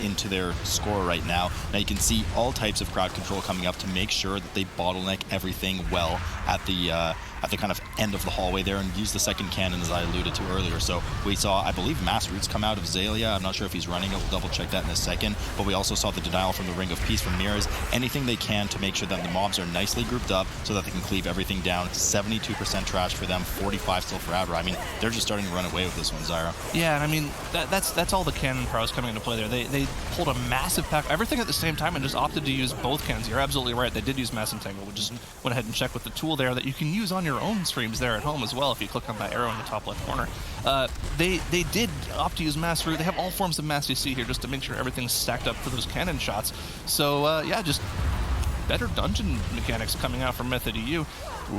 into their score right now. Now you can see all types of crowd control coming up to make sure that they bottleneck everything well at the kind of end of the hallway there and use the second cannon as I alluded to earlier. So we saw, I believe, Mass Roots come out of Zalia. I'm not sure if he's running. I'll double check that in a second. But we also saw the denial from the Ring of Peace from Mirrors. Anything they can to make sure that the mobs are nicely grouped up so that they can cleave everything down. 72% trash for them, 45 still for Abra. I mean, they're just starting to run away with this one, Zyra. Yeah, and I mean, that's all the cannon prowess coming into play there. They pulled a massive pack, everything at the same time, and just opted to use both cannons. You're absolutely right. They did use Mass Entangle, which just went ahead and checked with the tool there that you can use on your own streams there at home as well if you click on that arrow in the top left corner. They did opt to use Mass Root. They have all forms of Mass you see here just to make sure everything's stacked up for those cannon shots. So yeah, just better dungeon mechanics coming out from Method EU.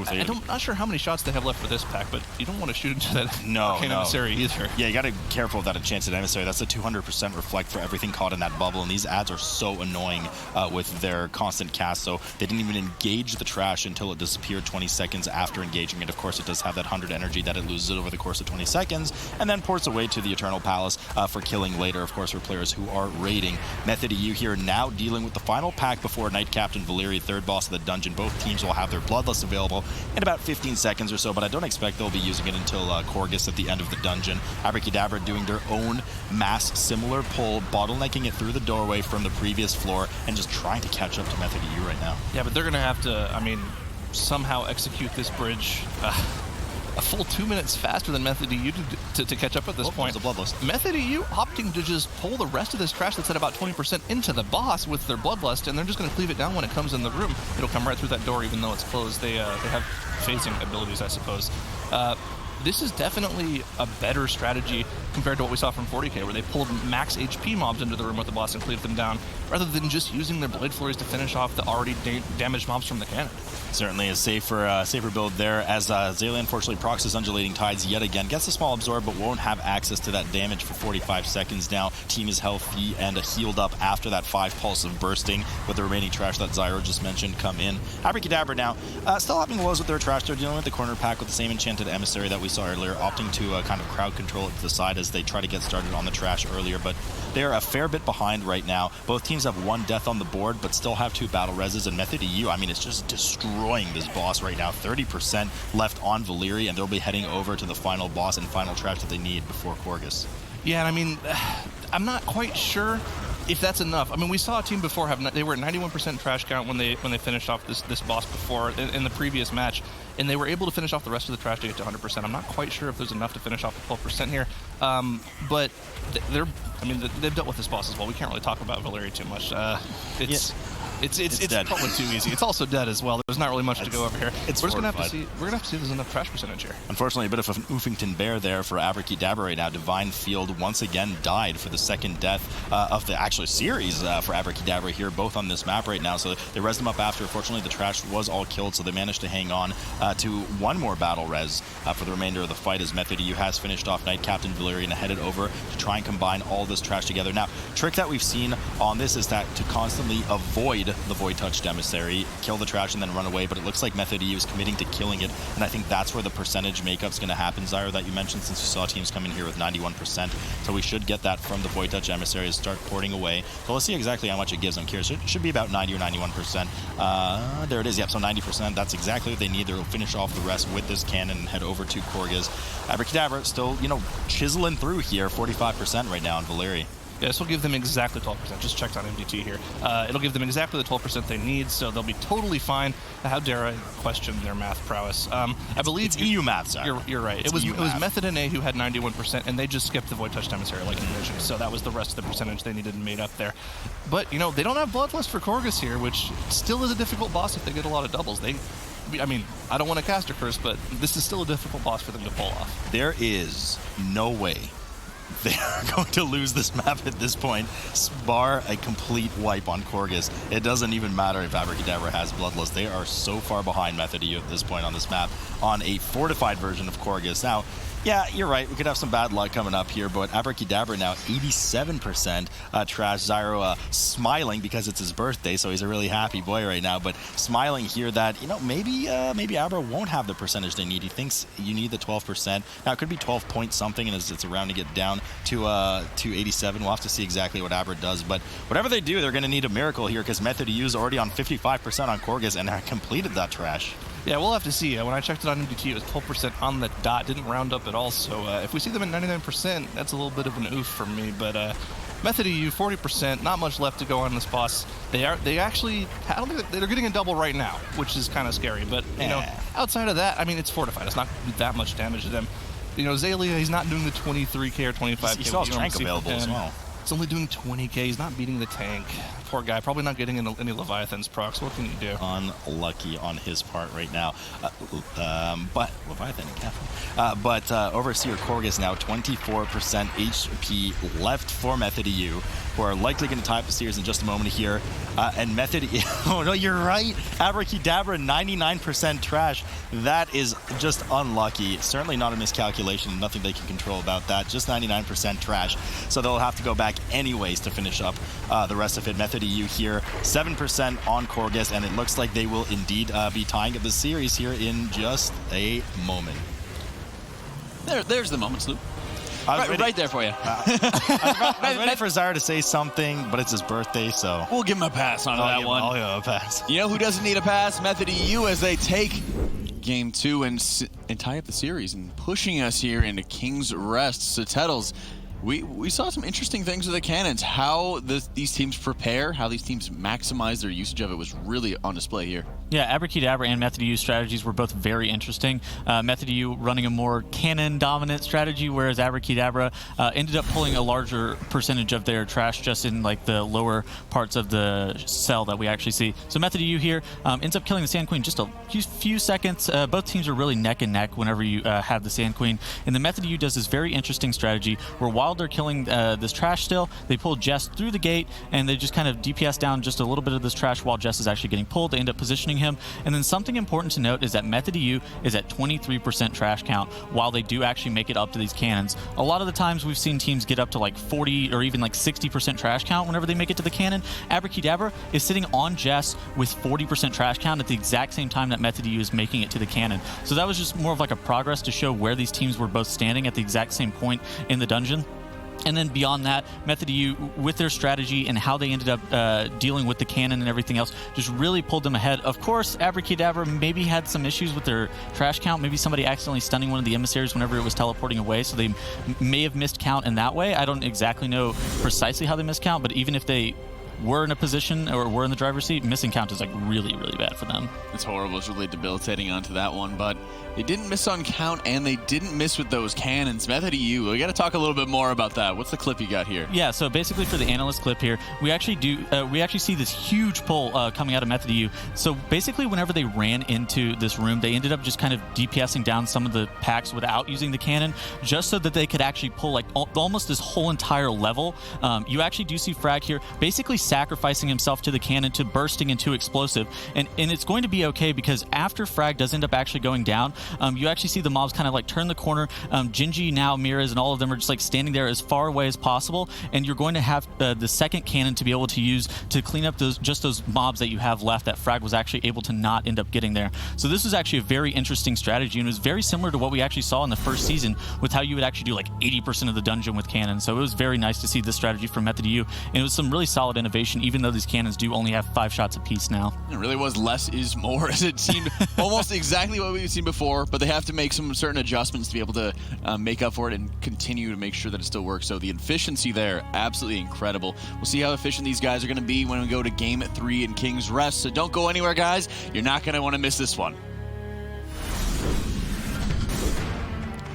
I'm not sure how many shots they have left for this pack, but you don't want to shoot into that arcane emissary either. Yeah, you got to be careful of that enchanted emissary. That's a 200% reflect for everything caught in that bubble, and these ads are so annoying with their constant cast. So they didn't even engage the trash until it disappeared 20 seconds after engaging it. Of course, it does have that 100 energy that it loses over the course of 20 seconds, and then ports away to the Eternal Palace for killing later, of course, for players who are raiding. Method EU here now dealing with the final pack before Knight Captain Valeri, third boss of the dungeon. Both teams will have their Bloodlust available in about 15 seconds or so, but I don't expect they'll be using it until Korgus at the end of the dungeon. Abrakeydabra doing their own mass similar pull, bottlenecking it through the doorway from the previous floor, and just trying to catch up to Method EU right now. Yeah, but they're going to have to, I mean, somehow execute this bridge a full 2 minutes faster than Method EU to catch up at this point. Method EU opting to just pull the rest of this trash that's at about 20% into the boss with their Bloodlust, and they're just going to cleave it down when it comes in the room. It'll come right through that door even though it's closed. They have phasing abilities, I suppose. This is definitely a better strategy compared to what we saw from 40k, where they pulled max HP mobs into the room with the boss and cleaved them down, rather than just using their Blade Flurries to finish off the already damaged mobs from the cannon. Certainly a safer build there, as Zalia unfortunately procs his Undulating Tides yet again. Gets a small absorb, but won't have access to that damage for 45 seconds now. Team is healthy and healed up after that 5 pulse of bursting, with the remaining trash that Zyro just mentioned come in. Abrakeydabra now still having woes with their trash. They're dealing with the corner pack with the same enchanted emissary that we saw earlier, opting to kind of crowd control it to the side as they try to get started on the trash earlier. But they're a fair bit behind right now. Both teams have 1 death on the board, but still have 2 battle reses. And Method EU, I mean, it's just destroying this boss right now. 30% left on Valyri, and they'll be heading over to the final boss and final trash that they need before Korgus. Yeah, and I mean, I'm not quite sure if that's enough. I mean, we saw a team before they were at 91% trash count when they finished off this boss before in the previous match, and they were able to finish off the rest of the trash to get to 100%. I'm not quite sure if there's enough to finish off the 12% here, but they've dealt with this boss as well. We can't really talk about Valyri too much. It's dead. probably too easy. It's also dead as well. There's not really much to go over here. It's we're gonna have to see. We're gonna have to see if there's enough trash percentage here. Unfortunately, a bit of an Oofington bear there for Abrakeydabra right now. Divine Field once again died for the second death of the actual series for Abrakeydabra here, both on this map right now. So they res them up after. Fortunately, the trash was all killed, so they managed to hang on to 1 more battle res for the remainder of the fight as Method EU has finished off Knight Captain Valyri and headed over to try and combine all this trash together. Now, trick that we've seen on this is that to constantly avoid the Void Touch Emissary, kill the trash, and then run away, but it looks like Method EU is committing to killing it, and I think that's where the percentage makeup's going to happen, Zyro, that you mentioned, since you saw teams come in here with 91%. So we should get that from the Void Touch Emissary to start porting away. So let's see exactly how much it gives. I'm curious. It should be about 90 or 91%. There it is. Yep, so 90%. That's exactly what they need. They'll finish off the rest with this cannon and head over to Korgus. Abrakeydabra still, chiseling through here, 45% right now on Valyri. Yeah, this will give them exactly 12%. Just checked on MDT here. It'll give them exactly the 12% they need, so they'll be totally fine. How dare I question their math prowess? I believe it's EU math, sir. You're right. It was Method NA who had 91%, and they just skipped the Void Touch Emissary, like you mentioned. So that was the rest of the percentage they needed and made up there. But they don't have Bloodlust for Korgus here, which still is a difficult boss if they get a lot of doubles. I mean, I don't want to cast a curse, but this is still a difficult boss for them to pull off. There is no way they are going to lose this map at this point, bar a complete wipe on Korgus. It doesn't even matter if Abrakeydabra has Bloodlust. They are so far behind Method EU at this point on this map on a fortified version of Korgus. Now, yeah, you're right. We could have some bad luck coming up here, but Abrakeydabra now 87% trash. Zyro smiling because it's his birthday, so he's a really happy boy right now, but smiling here that, maybe Abra won't have the percentage they need. He thinks you need the 12%. Now, it could be 12 point something, and it's around to get down to 87. We'll have to see exactly what Abra does, but whatever they do, they're going to need a miracle here because Method EU is already on 55% on Korgus and completed that trash. Yeah, we'll have to see. When I checked it on MDT, it was 12% on the dot. Didn't round up at all. So if we see them at 99%, that's a little bit of an oof for me. But Method EU, 40%. Not much left to go on this boss. They actually, I don't think they're getting a double right now, which is kind of scary. But outside of that, I mean, it's fortified. It's not that much damage to them. Zalia, he's not doing the 23k or 25k. He still has Trank available as well. It's only doing 20k. He's not beating the tank. Poor guy. Probably not getting any Leviathan's procs. What can you do? Unlucky on his part right now. But Leviathan and Catherine. But Overseer Korgus now 24% HP left for Method EU, who are likely going to tie up the series in just a moment here. And Method EU, oh no, you're right. Abrakeydabra 99% trash. That is just unlucky. Certainly not a miscalculation. Nothing they can control about that. Just 99% trash. So they'll have to go back anyways to finish up the rest of it. Method EU here, 7% on Korgus, and it looks like they will indeed be tying up the series here in just a moment. There's the moment, Sloop. Right there for you. I was ready for Zyro to say something, but it's his birthday, so we'll give him a pass on that one. I'll give him a pass. You know who doesn't need a pass? Method EU, as they take Game 2 and tie up the series and pushing us here into King's Rest. Citadels, we saw some interesting things with the cannons. How these teams prepare, how these teams maximize their usage of it was really on display here. Yeah, Abrakeydabra and Method EU strategies were both very interesting. Method EU running a more cannon-dominant strategy, whereas Abrakeydabra ended up pulling a larger percentage of their trash just in like the lower parts of the cell that we actually see. So Method EU here ends up killing the Sand Queen just a few seconds. Both teams are really neck and neck whenever you have the Sand Queen. And the Method EU does this very interesting strategy where while while they're killing this trash still, they pull Jess through the gate, and they just kind of DPS down just a little bit of this trash while Jess is actually getting pulled. They end up positioning him. And then something important to note is that Method EU is at 23% trash count while they do actually make it up to these cannons. A lot of the times we've seen teams get up to like 40 or even like 60% trash count whenever they make it to the cannon. Abrakeydabra is sitting on Jess with 40% trash count at the exact same time that Method EU is making it to the cannon. So that was just more of like a progress to show where these teams were both standing at the exact same point in the dungeon. And then beyond that, Method EU, with their strategy and how they ended up dealing with the cannon and everything else, just really pulled them ahead. Of course, Abrakeydabra maybe had some issues with their trash count. Maybe somebody accidentally stunning one of the emissaries whenever it was teleporting away, so they may have missed count in that way. I don't exactly know precisely how they missed count, but even if they were in a position or were in the driver's seat, missing count is like really, really bad for them. It's horrible. It's really debilitating onto that one, but they didn't miss on count, and they didn't miss with those cannons. Method EU, we got to talk a little bit more about that. What's the clip you got here? Yeah, so basically for the analyst clip here, we actually see this huge pull coming out of Method EU. So basically whenever they ran into this room, they ended up just kind of DPSing down some of the packs without using the cannon, just so that they could actually pull like almost this whole entire level. You actually do see Frag here basically sacrificing himself to the cannon, to bursting and to explosive, and it's going to be okay, because after Frag does end up actually going down, you actually see the mobs kind of like turn the corner. Gingy, now Miraz, and all of them are just like standing there as far away as possible, and you're going to have the second cannon to be able to use to clean up those mobs that you have left that Frag was actually able to not end up getting there. So this was actually a very interesting strategy, and it was very similar to what we actually saw in the first season with how you would actually do like 80% of the dungeon with cannons. So it was very nice to see this strategy from Method EU, and it was some really solid innovation, even though these cannons do only have 5 shots apiece now. It really was less is more, as it seemed almost exactly what we've seen before, but they have to make some certain adjustments to be able to make up for it and continue to make sure that it still works. So the efficiency there, absolutely incredible. We'll see how efficient these guys are going to be when we go to Game 3 in King's Rest. So don't go anywhere, guys. You're not going to want to miss this one.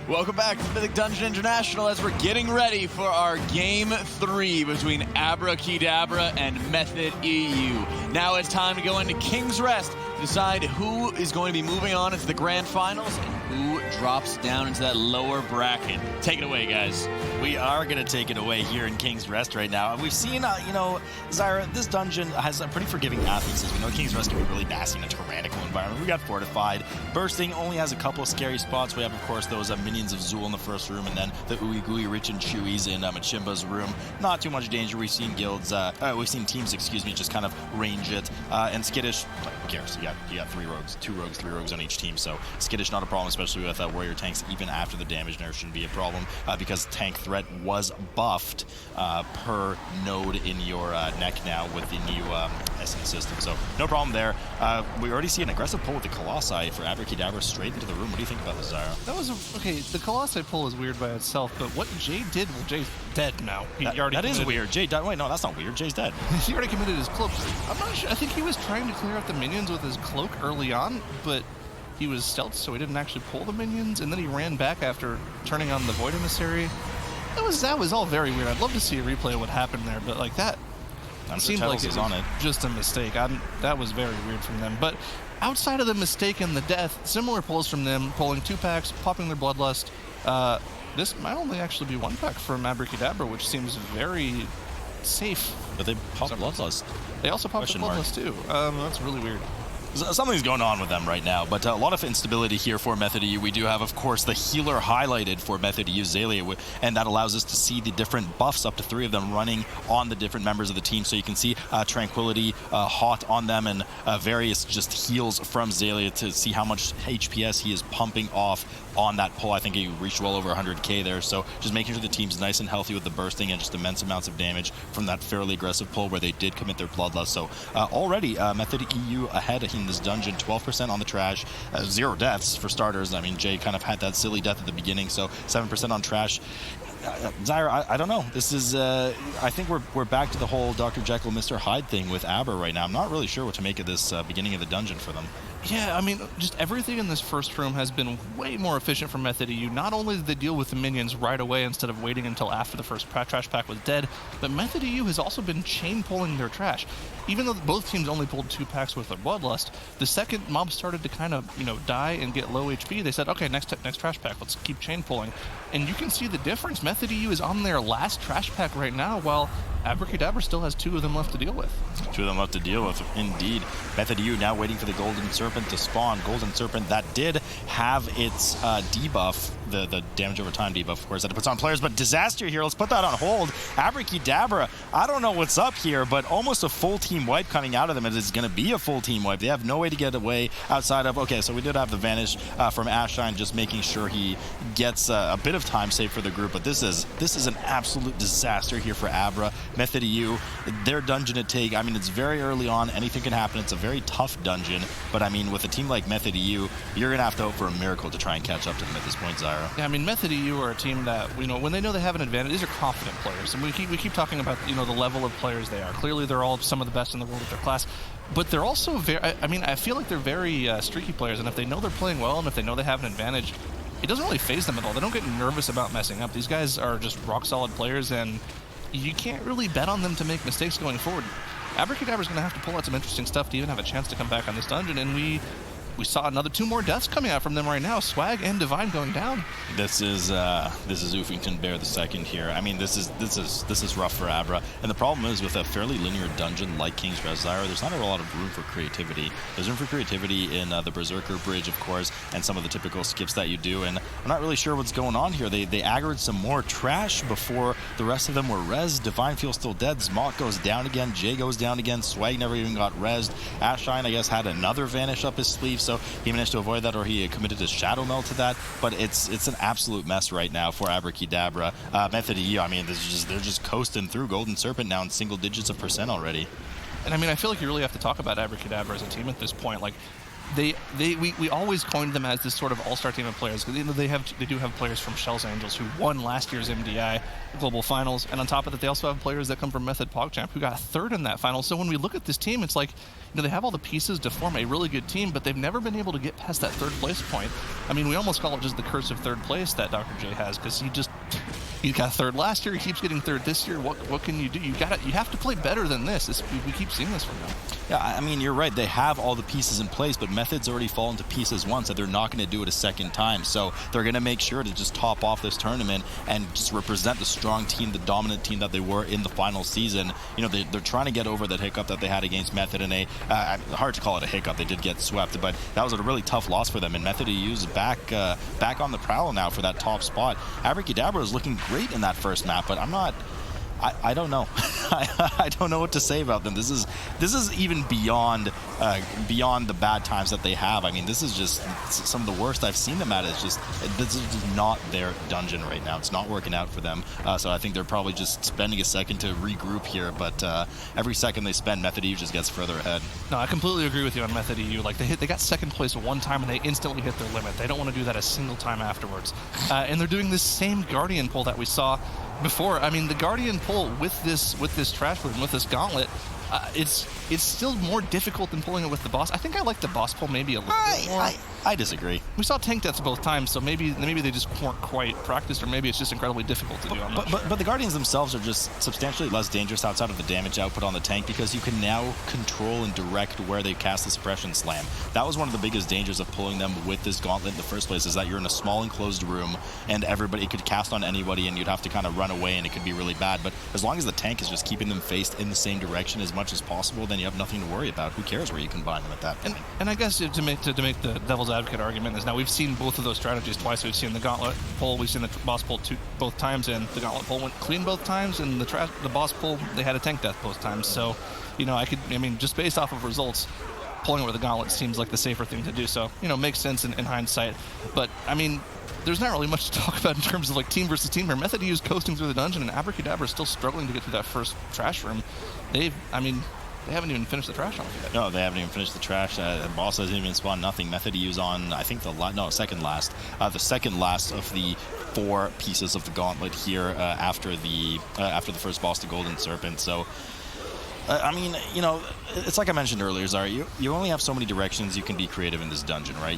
Welcome back to Mythic Dungeon International as we're getting ready for our Game 3 between Abrakeydabra and Method EU. Now it's time to go into King's Rest to decide who is going to be moving on into the grand finals and who drops down into that lower bracket. Take it away, guys. We are going to take it away here in King's Rest right now. And we've seen, Zyra, this dungeon has a pretty forgiving athletes. As we know, King's Rest can be really nasty in a tyrannical environment. We got Fortified. Bursting only has a couple of scary spots. We have, of course, those minions of Zool in the first room, and then the Ooey Gooey Rich and Chewies in Machimba's room. Not too much danger. We've seen teams, just kind of range it. And Skittish, who cares? You got 3 rogues, 3 rogues on each team. So Skittish, not a problem, especially with warrior tanks. Even after the damage nerf shouldn't be a problem because tank threat was buffed per node in your neck now with the new essence system. So no problem there. We already see an aggressive pull with the Colossi for Abrakeydabra straight into the room. What do you think about this, Zyra? That was okay. The Colossi pull is weird by itself, but what Jay did, well, Jay's dead now. That is weird. Jay died. Wait, no, that's not weird. Jay's dead. He already committed his cloak. I'm not sure. I think he was trying to clear out the minions with his cloak early on, but he was stealth, so he didn't actually pull the minions, and then he ran back after turning on the Void Emissary. That was all very weird. I'd love to see a replay of what happened there, but like that seemed like it was just a mistake. That was very weird from them. But outside of the mistake and the death, similar pulls from them, pulling 2 packs, popping their Bloodlust. This might only actually be 1 pack from Abrakeydabra, which seems very safe. But they popped Bloodlust. They also popped the Bloodlust too. That's really weird. Something's going on with them right now, but a lot of instability here for Method EU. We do have, of course, the healer highlighted for Method EU, Zalia, and that allows us to see the different buffs, up to 3 of them running on the different members of the team. So you can see Tranquility hot on them, and various just heals from Zalia to see how much HPS he is pumping off on that pull. I think he reached well over 100k there, so just making sure the team's nice and healthy with the bursting and just immense amounts of damage from that fairly aggressive pull where they did commit their Bloodlust. So already Method EU ahead in this dungeon, 12% on the trash, 0 deaths for starters. I mean, Jay kind of had that silly death at the beginning, so 7% on trash. Zyra, I don't know. This is, I think we're back to the whole Dr. Jekyll, Mr. Hyde thing with Abra right now. I'm not really sure what to make of this beginning of the dungeon for them. Yeah, I mean, just everything in this first room has been way more efficient for Method EU. Not only did they deal with the minions right away instead of waiting until after the first trash pack was dead, but Method EU has also been chain pulling their trash. Even though both teams only pulled 2 packs worth of Bloodlust, the second mobs started to kind of, die and get low HP, they said, okay, next trash pack, let's keep chain pulling. And you can see the difference. Method EU is on their last trash pack right now, while Abrakeydabra still has 2 of them left to deal with. 2 of them left to deal with, indeed. Method EU now waiting for the Golden Serpent to spawn. Golden Serpent that did have its debuff, the damage over time debuff, of course, that it puts on players, but Disaster here, let's put that on hold. Abrakeydabra, I don't know what's up here, but almost a full team wipe coming out of them. It is going to be a full team wipe. They have no way to get away outside of, okay, so we did have the Vanish from Ashine, just making sure he gets a bit of time saved for the group, but this is an absolute disaster here for Abra. Method EU, their dungeon to take, I mean, it's very early on, anything can happen, it's a very tough dungeon, but I mean, with a team like Method EU, you're going to have to hope for a miracle to try and catch up to them at this point, Zyra. Yeah, I mean, Method EU are a team that, when they know they have an advantage, these are confident players, and we keep talking about, the level of players they are. Clearly, they're all some of the best in the world at their class, but they're also very, I feel like they're very streaky players, and if they know they're playing well, and if they know they have an advantage, it doesn't really faze them at all. They don't get nervous about messing up. These guys are just rock-solid players, and you can't really bet on them to make mistakes going forward. Abrakeydabra is going to have to pull out some interesting stuff to even have a chance to come back on this dungeon, and we saw 2 more deaths coming out from them right now. Swag and Divine going down. This is Oofington Bear the second here. I mean, this is rough for Abra, and the problem is with a fairly linear dungeon like King's Res Zyra, there's not a lot of room for creativity. There's room for creativity in the Berserker Bridge, of course, and some of the typical skips that you do, and I'm not really sure what's going on here. They aggroed some more trash before the rest of them were rezzed. Divine feels still dead. Zmok goes down again. Jay goes down again. Swag never even got rezzed. Ashine, I guess, had another Vanish up his sleeve, so he managed to avoid that, or he committed his Shadow Meld to that, but it's an absolute mess right now for Abrakeydabra. Method EU, I mean, they're just coasting through. Golden Serpent now in single digits of % already. And I mean, I feel like you really have to talk about Abrakeydabra as a team at this point. Like, we always coined them as this sort of all-star team of players, because they do have players from Shells Angels who won last year's MDI Global Finals, and on top of that, they also have players that come from Method PogChamp who got 3rd in that final. So when we look at this team, it's like, they have all the pieces to form a really good team, but they've never been able to get past that 3rd place point. I mean, we almost call it just the curse of 3rd place that Dr. J has, because he got 3rd last year, he keeps getting 3rd this year. What can you do? You have to play better than this. We keep seeing this from them. Yeah, I mean, you're right. They have all the pieces in place, but Method's already fallen to pieces once, so they're not going to do it a second time. So they're going to make sure to just top off this tournament and just represent the strong team, the dominant team that they were in the final season. They're trying to get over that hiccup that they had against Method in hard to call it a hiccup. They did get swept, but that was a really tough loss for them. And Method EU's back on the prowl now for that top spot. Abrakeydabra is looking great in that first map, but I don't know. I don't know what to say about them. This is even beyond the bad times that they have. I mean, this is just some of the worst I've seen them at. This is just not their dungeon right now. It's not working out for them. So I think they're probably just spending a second to regroup here. But every second they spend, Method EU just gets further ahead. No, I completely agree with you on Method EU. Like they got 2nd place one time and they instantly hit their limit. They don't want to do that a single time afterwards. And they're doing this same Guardian pull that we saw before. I mean, the Guardian pull with this trash room, with this gauntlet, it's still more difficult than pulling it with the boss. I think I like the boss pull maybe a little bit more. I disagree. We saw tank deaths both times, so maybe they just weren't quite practiced, or maybe it's just incredibly difficult to do. But the Guardians themselves are just substantially less dangerous outside of the damage output on the tank, because you can now control and direct where they cast the Suppression Slam. That was one of the biggest dangers of pulling them with this gauntlet in the first place, is that you're in a small enclosed room and it could cast on anybody and you'd have to kind of run away and it could be really bad. But as long as the tank is just keeping them faced in the same direction as much as possible, then you have nothing to worry about. Who cares where you combine them at that point? And I guess to make the devil's advocate argument is, now we've seen both of those strategies twice. We've seen the gauntlet pull, we've seen the boss pull both times, and the gauntlet pull went clean both times, and the boss pull, they had a tank death both times. So, just based off of results, pulling it with the gauntlet seems like the safer thing to do. So, makes sense in hindsight. But, I mean, there's not really much to talk about in terms of like team versus team here. Method EU is coasting through the dungeon, and Abrakeydabra is still struggling to get through that first trash room. They haven't even finished the trash off yet. No, they haven't even finished the trash. The boss hasn't even spawned nothing. Method EU's on, I think, second last. The second last of the 4 pieces of the gauntlet here after the first boss, the Golden Serpent. So I mean, you know, it's like I mentioned earlier, Zara, you only have so many directions you can be creative in this dungeon, right?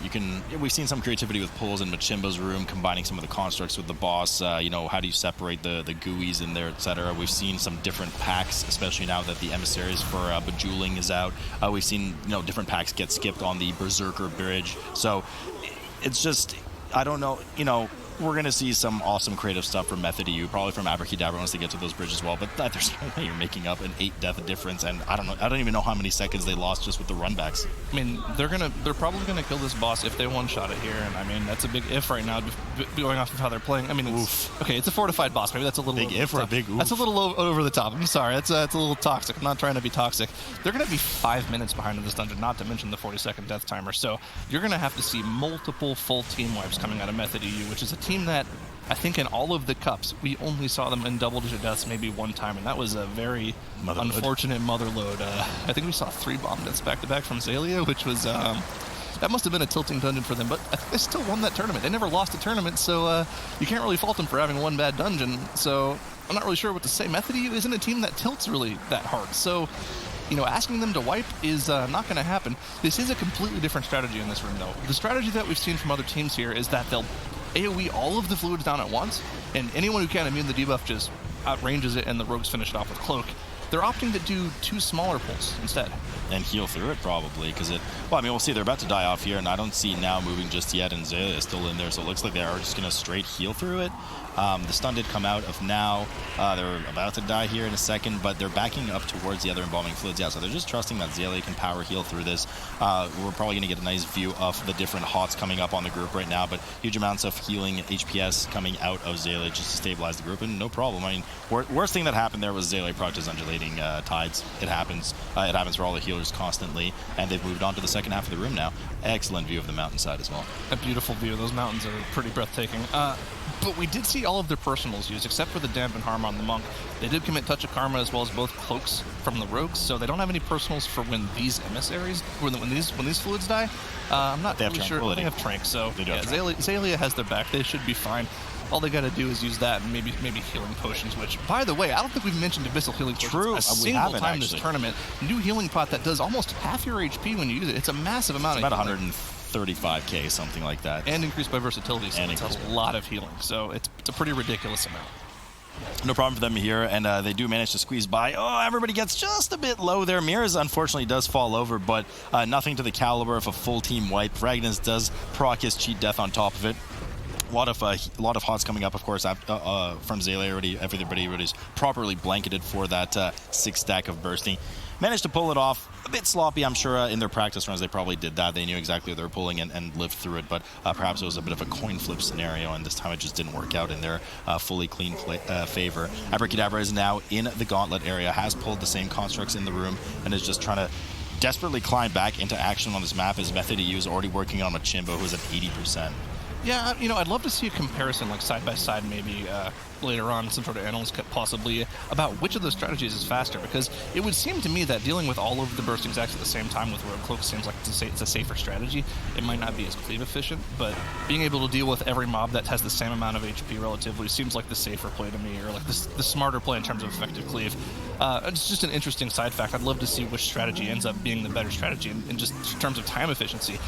We've seen some creativity with pulls in Machimba's room, combining some of the constructs with the boss. You know, how do you separate the GUIs in there, etc. We've seen some different packs, especially now that the emissaries for Bejeweling is out. We've seen, you know, different packs get skipped on the Berserker Bridge. So it's just, I don't know, you know, we're going to see some awesome creative stuff from Method EU, probably from Abrakeydabra once they get to those bridges as well, but there's no way you're making up an 8 death difference, and I don't even know how many seconds they lost just with the runbacks. I mean, they're probably gonna kill this boss if they one-shot it here, and I mean, that's a big if right now, going off of how they're playing. I mean, it's a fortified boss, maybe that's a little big if or a big oof. That's a little over the top. I'm sorry, it's a little toxic. I'm not trying to be toxic. They're gonna be 5 minutes behind in this dungeon, not to mention the 40-second death timer, so you're gonna have to see multiple full team wipes coming out of Method EU, which is a team that I think in all of the cups, we only saw them in double-digit deaths maybe one time, and that was a very unfortunate motherload. I think we saw 3 bomb deaths back-to-back from Xaylia, which was... that must have been a tilting dungeon for them, but I think they still won that tournament. They never lost a tournament, so you can't really fault them for having one bad dungeon. So I'm not really sure what to say. Method EU isn't a team that tilts really that hard, so... You know, asking them to wipe is not going to happen. This is a completely different strategy in this room, though. The strategy that we've seen from other teams here is that they'll AoE all of the fluids down at once, and anyone who can't immune the debuff just outranges it, and the rogues finish it off with Cloak. They're opting to do 2 smaller pulls instead. And heal through it, probably, because well, I mean, we'll see. They're about to die off here, and I don't see now moving just yet, and Xaylia is still in there, so it looks like they are just going to straight heal through it. The stun did come out of now. They're about to die here in a second, but they're backing up towards the other embalming fluids. Yeah, so they're just trusting that Xaylia can power heal through this. We're probably going to get a nice view of the different HOTS coming up on the group right now, but huge amounts of healing HPS coming out of Xaylia just to stabilize the group, and no problem. I mean, worst thing that happened there was Xaylia proc just undulating tides. It happens. It happens for all the healers constantly, and they've moved on to the second half of the room now. Excellent view of the mountainside as well. A beautiful view. Those mountains are pretty breathtaking. But we did see all of their personals used, except for the Dampen Harm on the Monk. They did commit Touch of Karma as well as both cloaks from the rogues, so they don't have any personals for when these emissaries, when these fluids die. I'm not really sure. They have Trank, so yeah, Xaylia has their back. They should be fine. All they got to do is use that and maybe healing potions, which, by the way, I don't think we've mentioned Abyssal healing potions a single time this tournament. New healing pot that does almost half your HP when you use it. It's a massive amount of about 135k, something like that. And increased by versatility, so it's a lot of healing. So it's a pretty ridiculous amount. No problem for them here, and they do manage to squeeze by. Oh, everybody gets just a bit low there. Mirrors, unfortunately, does fall over, but nothing to the caliber of a full team wipe. Fragments does proc his cheat death on top of it. A lot of HOTS coming up, of course, from Xaylia already. Everybody's properly blanketed for that 6 stack of bursting. Managed to pull it off. A bit sloppy, I'm sure. In their practice runs, they probably did that. They knew exactly what they were pulling and lived through it, but perhaps it was a bit of a coin flip scenario, and this time it just didn't work out in their fully clean favor. Abrakeydabra is now in the gauntlet area, has pulled the same constructs in the room, and is just trying to desperately climb back into action on this map. His Method EU is already working on Machimba, who is at 80%. Yeah, you know, I'd love to see a comparison, like side by side, maybe later on, some sort of analyst cut possibly, about which of those strategies is faster, because it would seem to me that dealing with all of the bursting stacks at the same time with Rogue Cloak seems like it's a safer strategy. It might not be as cleave efficient, but being able to deal with every mob that has the same amount of HP relatively seems like the safer play to me, or like the smarter play in terms of effective cleave. It's just an interesting side fact. I'd love to see which strategy ends up being the better strategy in just terms of time efficiency.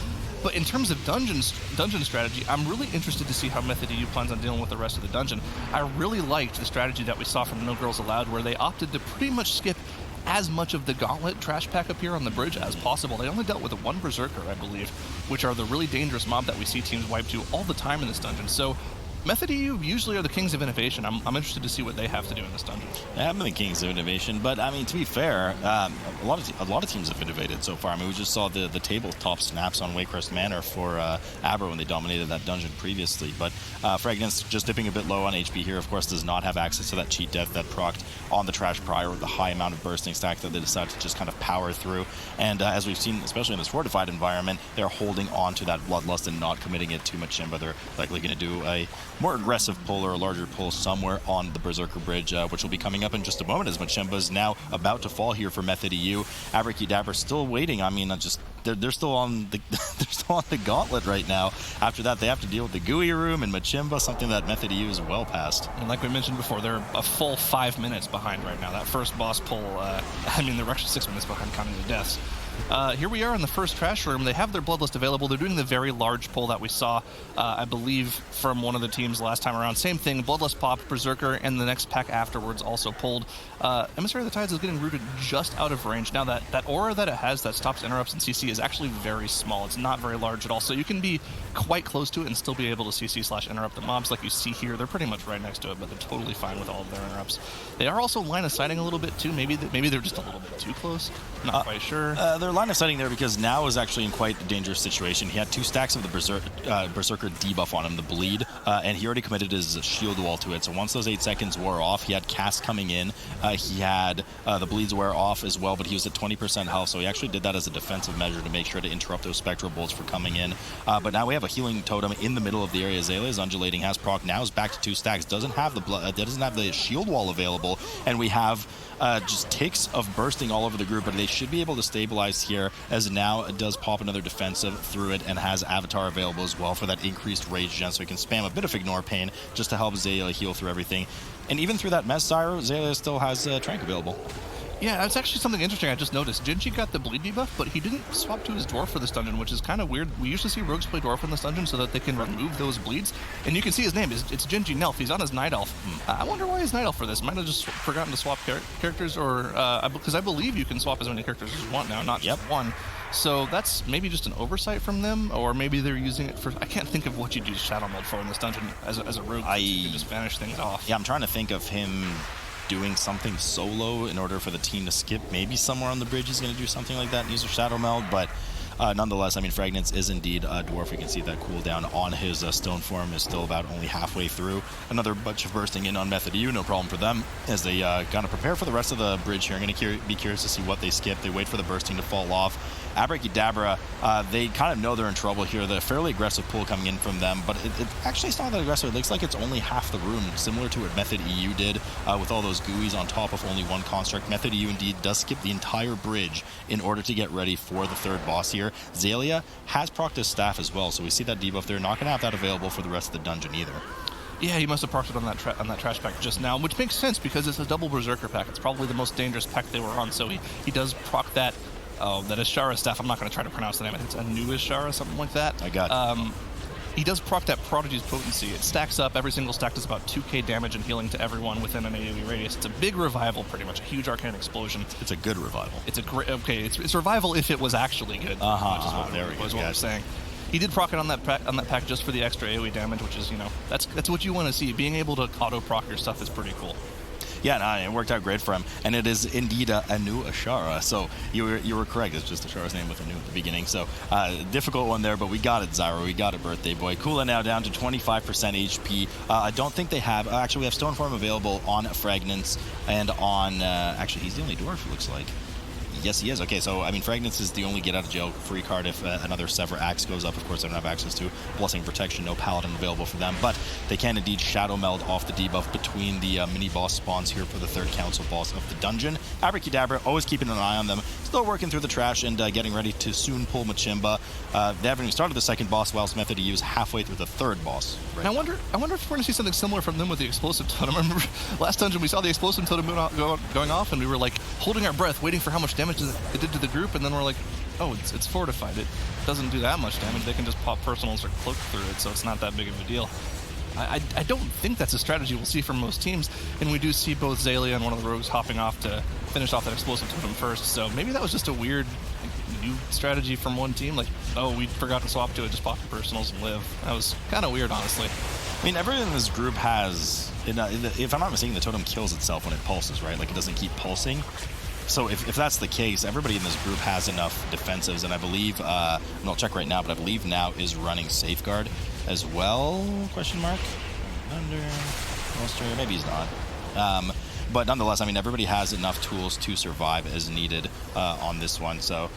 But in terms of dungeon strategy, I'm really interested to see how Method EU plans on dealing with the rest of the dungeon. I really liked the strategy that we saw from No Girls Allowed, where they opted to pretty much skip as much of the gauntlet trash pack up here on the bridge as possible. They only dealt with 1 Berserker, I believe, which are the really dangerous mob that we see teams wipe to all the time in this dungeon. So Method EU usually are the kings of innovation. I'm interested to see what they have to do in this dungeon. They have been the kings of innovation, but I mean, to be fair, a lot of teams have innovated so far. I mean, we just saw the tabletop snaps on Waycrest Manor for Abra when they dominated that dungeon previously. But Fragments just dipping a bit low on HP here, of course, does not have access to that cheat death that procced on the Trash Prior with the high amount of bursting stack that they decided to just kind of power through. And as we've seen, especially in this fortified environment, they're holding on to that Bloodlust and not committing it too much in, but they're likely going to do a more aggressive pull or a larger pull somewhere on the Berserker Bridge, which will be coming up in just a moment, as Machimba is now about to fall here for Method EU. Abrakeydabra still waiting. I mean, just they're still on the they're still on the gauntlet right now. After that, they have to deal with the GUI room and Machimba, something that Method EU is well past. And like we mentioned before, they're a full 5 minutes behind right now. That first boss pull, I mean, they're actually 6 minutes behind counting the deaths. Here we are in the first trash room. They have their bloodlust available. They're doing the very large pull that we saw, I believe, from one of the teams last time around. Same thing, bloodlust popped, Berserker, and the next pack afterwards also pulled. Emissary of the Tides is getting rooted just out of range. Now, that aura that it has that stops interrupts and CC is actually very small. It's not very large at all, so you can be quite close to it and still be able to CC/interrupt the mobs like you see here. They're pretty much right next to it, but they're totally fine with all of their interrupts. They are also line of sighting a little bit, too. Maybe they're just a little bit too close. Not quite sure. They're line of sighting there because now is actually in quite a dangerous situation. He had 2 stacks of the Berserker debuff on him, the bleed, and he already committed his shield wall to it. So once those 8 seconds wore off, he had cast coming in. He had the bleeds wear off as well, but he was at 20% health, so he actually did that as a defensive measure to make sure to interrupt those spectral bolts for coming in. But now we have a healing totem in the middle of the area. Azalea is undulating, has proc, now is back to 2 stacks, doesn't have the shield wall available, and we have just ticks of bursting all over the group, but they should be able to stabilize here, as now it does pop another defensive through it and has Avatar available as well for that increased rage gen, so he can spam a bit of Ignore Pain just to help Azalea heal through everything. And even through that mess, Zyro, Azalea still has Trank available. Yeah, that's actually something interesting I just noticed. Genji got the bleed debuff, but he didn't swap to his dwarf for this dungeon, which is kind of weird. We usually see rogues play dwarf in this dungeon so that they can remove those bleeds. And you can see his name. It's Genji Nelf. He's on his Night Elf. I wonder why he's Night Elf for this. Might have just forgotten to swap characters, or because I believe you can swap as many characters as you want now, not just one. So that's maybe just an oversight from them, or maybe they're using it for... I can't think of what you'd use Shadow Meld for in this dungeon as a rogue. You can just vanish things off. Yeah, I'm trying to think of him doing something solo in order for the team to skip. Maybe somewhere on the bridge he's going to do something like that and use a Shadow Meld, but nonetheless, I mean, Fragrance is indeed a dwarf. We can see that cooldown on his stone form is still about only halfway through. Another bunch of bursting in on Method EU, no problem for them, as they kind of prepare for the rest of the bridge here. I'm going to be curious to see what they skip. They wait for the bursting to fall off. Abrakeydabra, they kind of know they're in trouble here. The fairly aggressive pull coming in from them, but it actually it's not that aggressive. It looks like it's only half the room, similar to what Method EU did with all those GUIs on top of only one construct. Method EU indeed does skip the entire bridge in order to get ready for the third boss here. Zalia has procced his staff as well, so we see that debuff there. Not going to have that available for the rest of the dungeon either. Yeah, he must have procced it on that trash pack just now, which makes sense because it's a double Berserker pack. It's probably the most dangerous pack they were on, so he does proc that. Oh, that Ashara staff. I'm not going to try to pronounce the name. I think it's a new Ashara, something like that. I got you. He does proc that Prodigy's Potency. It stacks up. Every single stack does about 2k damage and healing to everyone within an AoE radius. It's a big revival, pretty much. A huge arcane explosion. It's a good revival. It's a great... Okay, it's revival if it was actually good. There we go. What I'm saying. He did proc it on that pack just for the extra AoE damage, which is, you know, that's what you want to see. Being able to auto-proc your stuff is pretty cool. Yeah, no, it worked out great for him, and it is indeed a new Ashara. So you were correct. It's just Ashara's name with a new at the beginning. So difficult one there, but we got it, Zyro. We got it, Birthday Boy. Kula now down to 25% HP. I don't think they have. Actually, we have Stone Form available on Fragrance and on. Actually, he's the only dwarf. It looks like. Yes, he is. Okay, so, I mean, Fragrance is the only get-out-of-jail-free card if another Sever Axe goes up. Of course, they don't have access to Blessing Protection, no Paladin available for them, but they can indeed Shadow Meld off the debuff between the mini-boss spawns here for the third council boss of the dungeon. Abrakeydabra, always keeping an eye on them, still working through the trash and getting ready to soon pull Machimba. They haven't even started the second boss, whilst Method EU is halfway through the third boss. Right. I wonder if we're going to see something similar from them with the Explosive Totem. I remember last dungeon we saw the Explosive Totem going off, and we were like holding our breath, waiting for how much damage it did to the group, and then we're like, oh, it's fortified. It doesn't do that much damage. They can just pop personals or cloak through it, so it's not that big of a deal. I don't think that's a strategy we'll see from most teams, and we do see both Zalia and one of the rogues hopping off to finish off that Explosive Totem first, so maybe that was just a weird new strategy from one team, like, oh, we forgot to swap to it, just pop the personals and live. That was kind of weird, honestly. I mean, everyone in this group has, if I'm not mistaken, the totem kills itself when it pulses, right? Like, it doesn't keep pulsing. So if that's the case, everybody in this group has enough defensives, and I believe, and I'll check right now, but I believe now is running Safeguard as well, question mark? Maybe he's not. But nonetheless, I mean, everybody has enough tools to survive as needed on this one, so,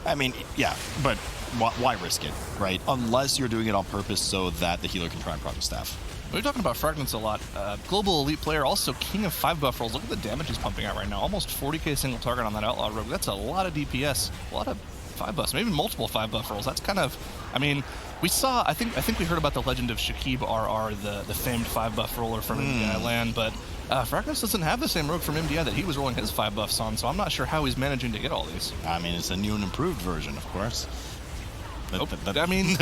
I mean, yeah, but why risk it, right? Unless you're doing it on purpose so that the healer can try and proc the staff. We're talking about Fragments a lot. Global Elite player, also King of 5 buff rolls. Look at the damage he's pumping out right now. Almost 40k single target on that Outlaw Rogue. That's a lot of DPS. A lot of 5 buffs, maybe multiple 5 buff rolls. That's kind of, I mean, we saw, I think we heard about the legend of Shakib RR, the famed 5 buff roller from MDI land, but Fragnos doesn't have the same rogue from MDI that he was rolling his 5 buffs on, so I'm not sure how he's managing to get all these. I mean, it's a new and improved version, of course. I mean,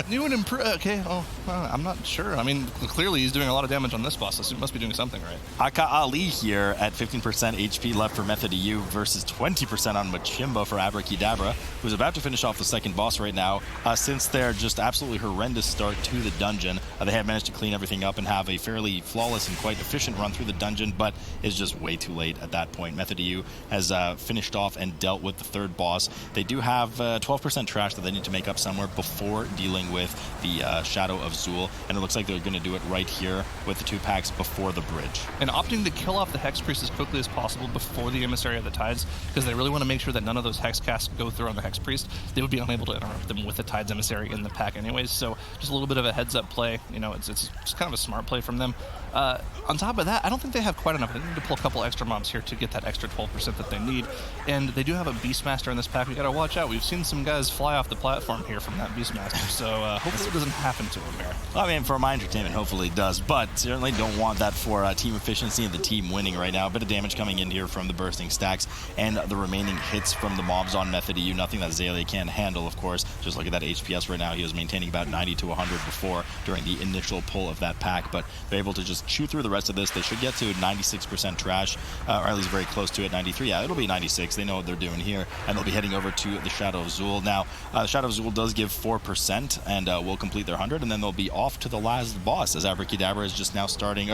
new and improved. Okay, I'm not sure. I mean, clearly he's doing a lot of damage on this boss, so he must be doing something right. Aka Ali here at 15% HP left for Method EU versus 20% on Machimba for Abrakeydabra, who's about to finish off the second boss right now. Since their just absolutely horrendous start to the dungeon, they have managed to clean everything up and have a fairly flawless and quite efficient run through the dungeon, but it's just way too late at that point. Method EU has finished off and dealt with the third boss. They do have 12% trash that they need to make up somewhere before dealing with the Shadow of Zul, and it looks like they're going to do it right here with the 2 packs before the bridge. And opting to kill off the Hex Priest as quickly as possible before the Emissary of the Tides, because they really want to make sure that none of those Hex casts go through on the Hex Priest. They would be unable to interrupt them with the Tides Emissary in the pack anyways, so just a little bit of a heads-up play. You know, it's just kind of a smart play from them. On top of that, I don't think they have quite enough. They need to pull a couple extra mobs here to get that extra 12% that they need, and they do have a Beastmaster in this pack. We got to watch out. We've seen some guys fly off the platform here from that Beastmaster, so hopefully it doesn't happen to him here. I mean, for my entertainment, hopefully it does, but certainly don't want that for team efficiency and the team winning right now. A bit of damage coming in here from the bursting stacks and the remaining hits from the mobs on Method EU. Nothing that Zaylia can handle, of course. Just look at that HPS right now. He was maintaining about 90 to 100 before during the initial pull of that pack, but they're able to just chew through the rest of this. They should get to 96% trash, or at least very close to it, 93. Yeah, it'll be 96. They know what they're doing here, and they'll be heading over to the Shadow of Zul. Now, the Shadow of Zul does give 4%, and will complete their 100, and then they'll be off to the last boss, as Abrakeydabra is just now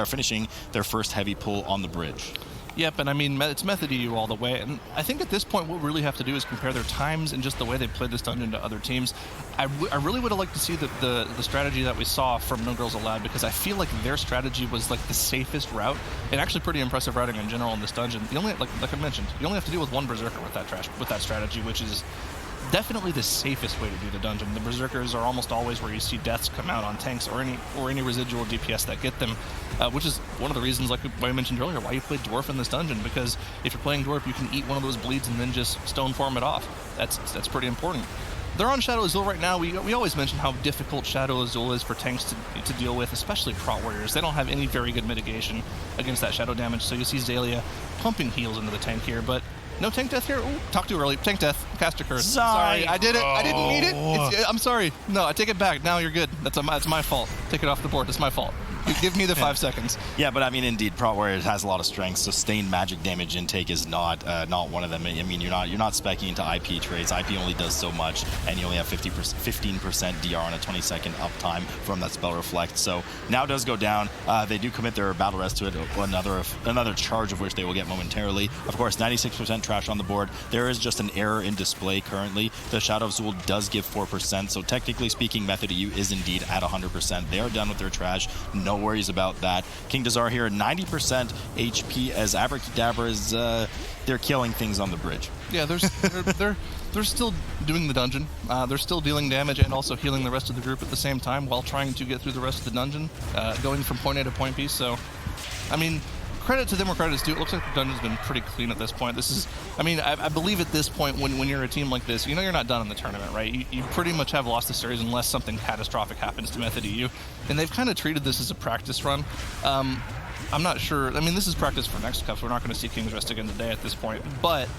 finishing their first heavy pull on the bridge. Yep, and I mean, it's Method EU all the way, and I think at this point what we really have to do is compare their times and just the way they played this dungeon to other teams. I really would have liked to see the strategy that we saw from No Girls Allowed, because I feel like their strategy was like the safest route, and actually pretty impressive routing in general in this dungeon. You only, like I mentioned, you only have to deal with one Berserker with that strategy, which is definitely the safest way to do the dungeon. The Berserkers are almost always where you see deaths come out on tanks or any residual DPS that get them, which is one of the reasons, like I mentioned earlier, why you play Dwarf in this dungeon, because if you're playing Dwarf, you can eat one of those bleeds and then just stone form it off. That's pretty important. They're on Shadow Azul right now. We always mention how difficult Shadow Azul is for tanks to deal with, especially Prot Warriors. They don't have any very good mitigation against that shadow damage, so you see Zaylia pumping heals into the tank here, but no tank death here? Ooh, talk too early. Tank death. Caster curse. Sorry, I did it. I didn't mean it. I'm sorry. No, I take it back. Now you're good. That's my fault. Take it off the board. It's my fault. Give me the 5 seconds. Yeah, but I mean, indeed, Prot Warrior has a lot of strength. Sustained magic damage intake is not one of them. I mean, you're not specking into IP trades. IP only does so much, and you only have 15% DR on a 20-second uptime from that spell reflect. So now does go down. They do commit their battle rest to it. Another charge of which they will get momentarily. Of course, 96% trash on the board. There is just an error in display currently. The Shadow of Zul does give 4%. So technically speaking, Method EU is indeed at 100%. They are done with their trash. No worries about that. King Dazar here, 90% HP as Abrakeydabra is they're killing things on the bridge. Yeah, they're still doing the dungeon. They're still dealing damage and also healing the rest of the group at the same time while trying to get through the rest of the dungeon, going from point A to point B. So, I mean, credit to them where credit is due. It looks like the dungeon's been pretty clean at this point. This is, I mean, I believe at this point when you're a team like this, you know you're not done in the tournament, right? You pretty much have lost the series unless something catastrophic happens to Method EU. And they've kind of treated this as a practice run. I'm not sure. I mean, this is practice for next cups. We're not going to see King's Rest again today at this point. But,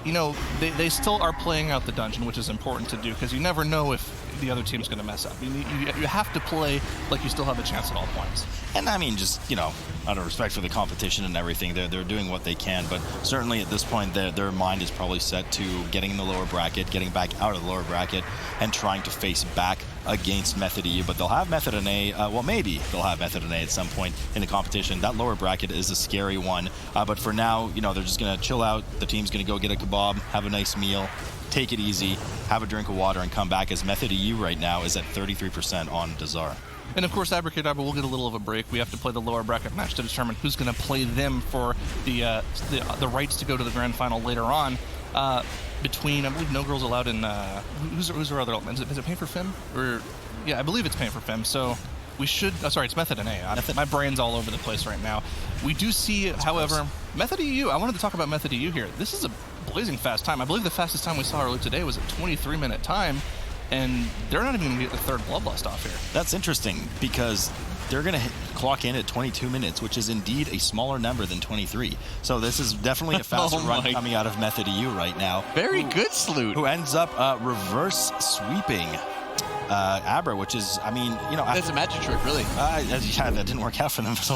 you know, they still are playing out the dungeon, which is important to do because you never know if the other team's going to mess up. You have to play like you still have a chance at all points. And I mean, just, you know, out of respect for the competition and everything, they're doing what they can, but certainly at this point, their mind is probably set to getting in the lower bracket, getting back out of the lower bracket, and trying to face back against Method EU. But they'll have Method NA, well, maybe they'll have Method NA at some point in the competition. That lower bracket is a scary one, but for now, you know, they're just going to chill out. The team's going to go get a kebab, have a nice meal, take it easy, have a drink of water, and come back, as Method EU right now is at 33% on Dazar. And of course, Abrakeydabra will get a little of a break. We have to play the lower bracket match to determine who's going to play them for the rights to go to the grand final later on. Between, I believe, No Girls Allowed and who's our other? Is it Pain for Fem? Or yeah, I believe it's Pain for Fem. So we should. Oh, sorry, it's Method NA. My brain's all over the place right now. We do see, however, Method EU. I wanted to talk about Method EU here. This blazing fast time. I believe the fastest time we saw earlier today was a 23-minute time, and they're not even going to get the third Bloodlust off here. That's interesting because they're going to clock in at 22 minutes, which is indeed a smaller number than 23. So this is definitely a faster run coming out of Method EU right now. Very good salute. Who ends up reverse sweeping Abra, which is, I mean, you know, that's a magic trick, really. Yeah, that didn't work out for them. So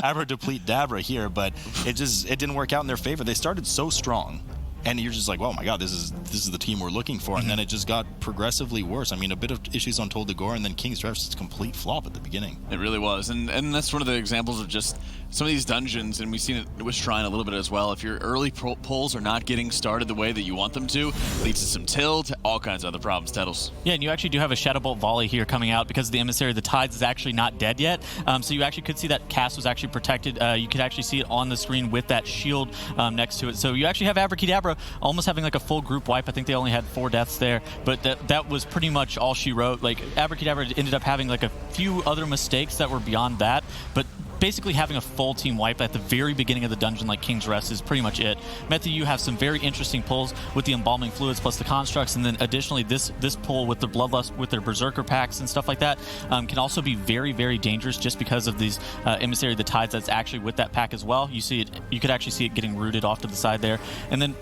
Abra deplete Dabra here, but it didn't work out in their favor. They started so strong, and you're just like, oh my God, this is the team we're looking for. And then it just got progressively worse. I mean, a bit of issues on Tol Dagor, and then King's Ref's complete flop at the beginning. It really was, and that's one of the examples of just some of these dungeons, and we've seen it with Shrine a little bit as well. If your early pulls are not getting started the way that you want them to, leads to some tilt, all kinds of other problems, Tettles. Yeah, and you actually do have a Shadow Bolt volley here coming out because the Emissary of the Tides is actually not dead yet. So you actually could see that cast was actually protected. You could actually see it on the screen with that shield next to it. So you actually have Abrakeydabra almost having like a full group wipe. I think they only had 4 deaths there, but that was pretty much all she wrote. Like, Abrakeydabra ended up having like a few other mistakes that were beyond that, but basically having a full team wipe at the very beginning of the dungeon like King's Rest is pretty much it. Method U have some very interesting pulls with the embalming fluids plus the constructs, and then additionally this pull with the Bloodlust with their Berserker packs and stuff like that can also be very, very dangerous just because of these Emissary of the Tides that's actually with that pack as well. You see it, you could actually see it getting rooted off to the side there, and then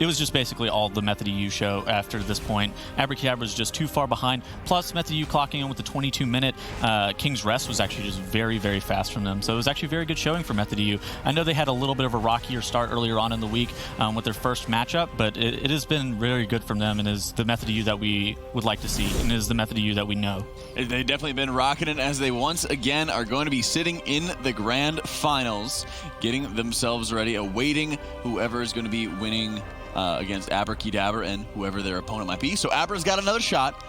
it was just basically all the Method EU show after this point. Abrakeydabra was just too far behind. Plus, Method EU clocking in with the 22-minute. King's Rest was actually just very, very fast from them. So it was actually a very good showing for Method EU. I know they had a little bit of a rockier start earlier on in the week with their first matchup, but it has been very good from them and is the Method EU that we would like to see and is the Method EU that we know. They've definitely been rocking it as they once again are going to be sitting in the grand finals, getting themselves ready, awaiting whoever is going to be winning against Abrakeydabra and whoever their opponent might be. So Abra's got another shot,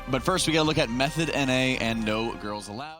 but first we got to look at Method NA and No Girls Allowed.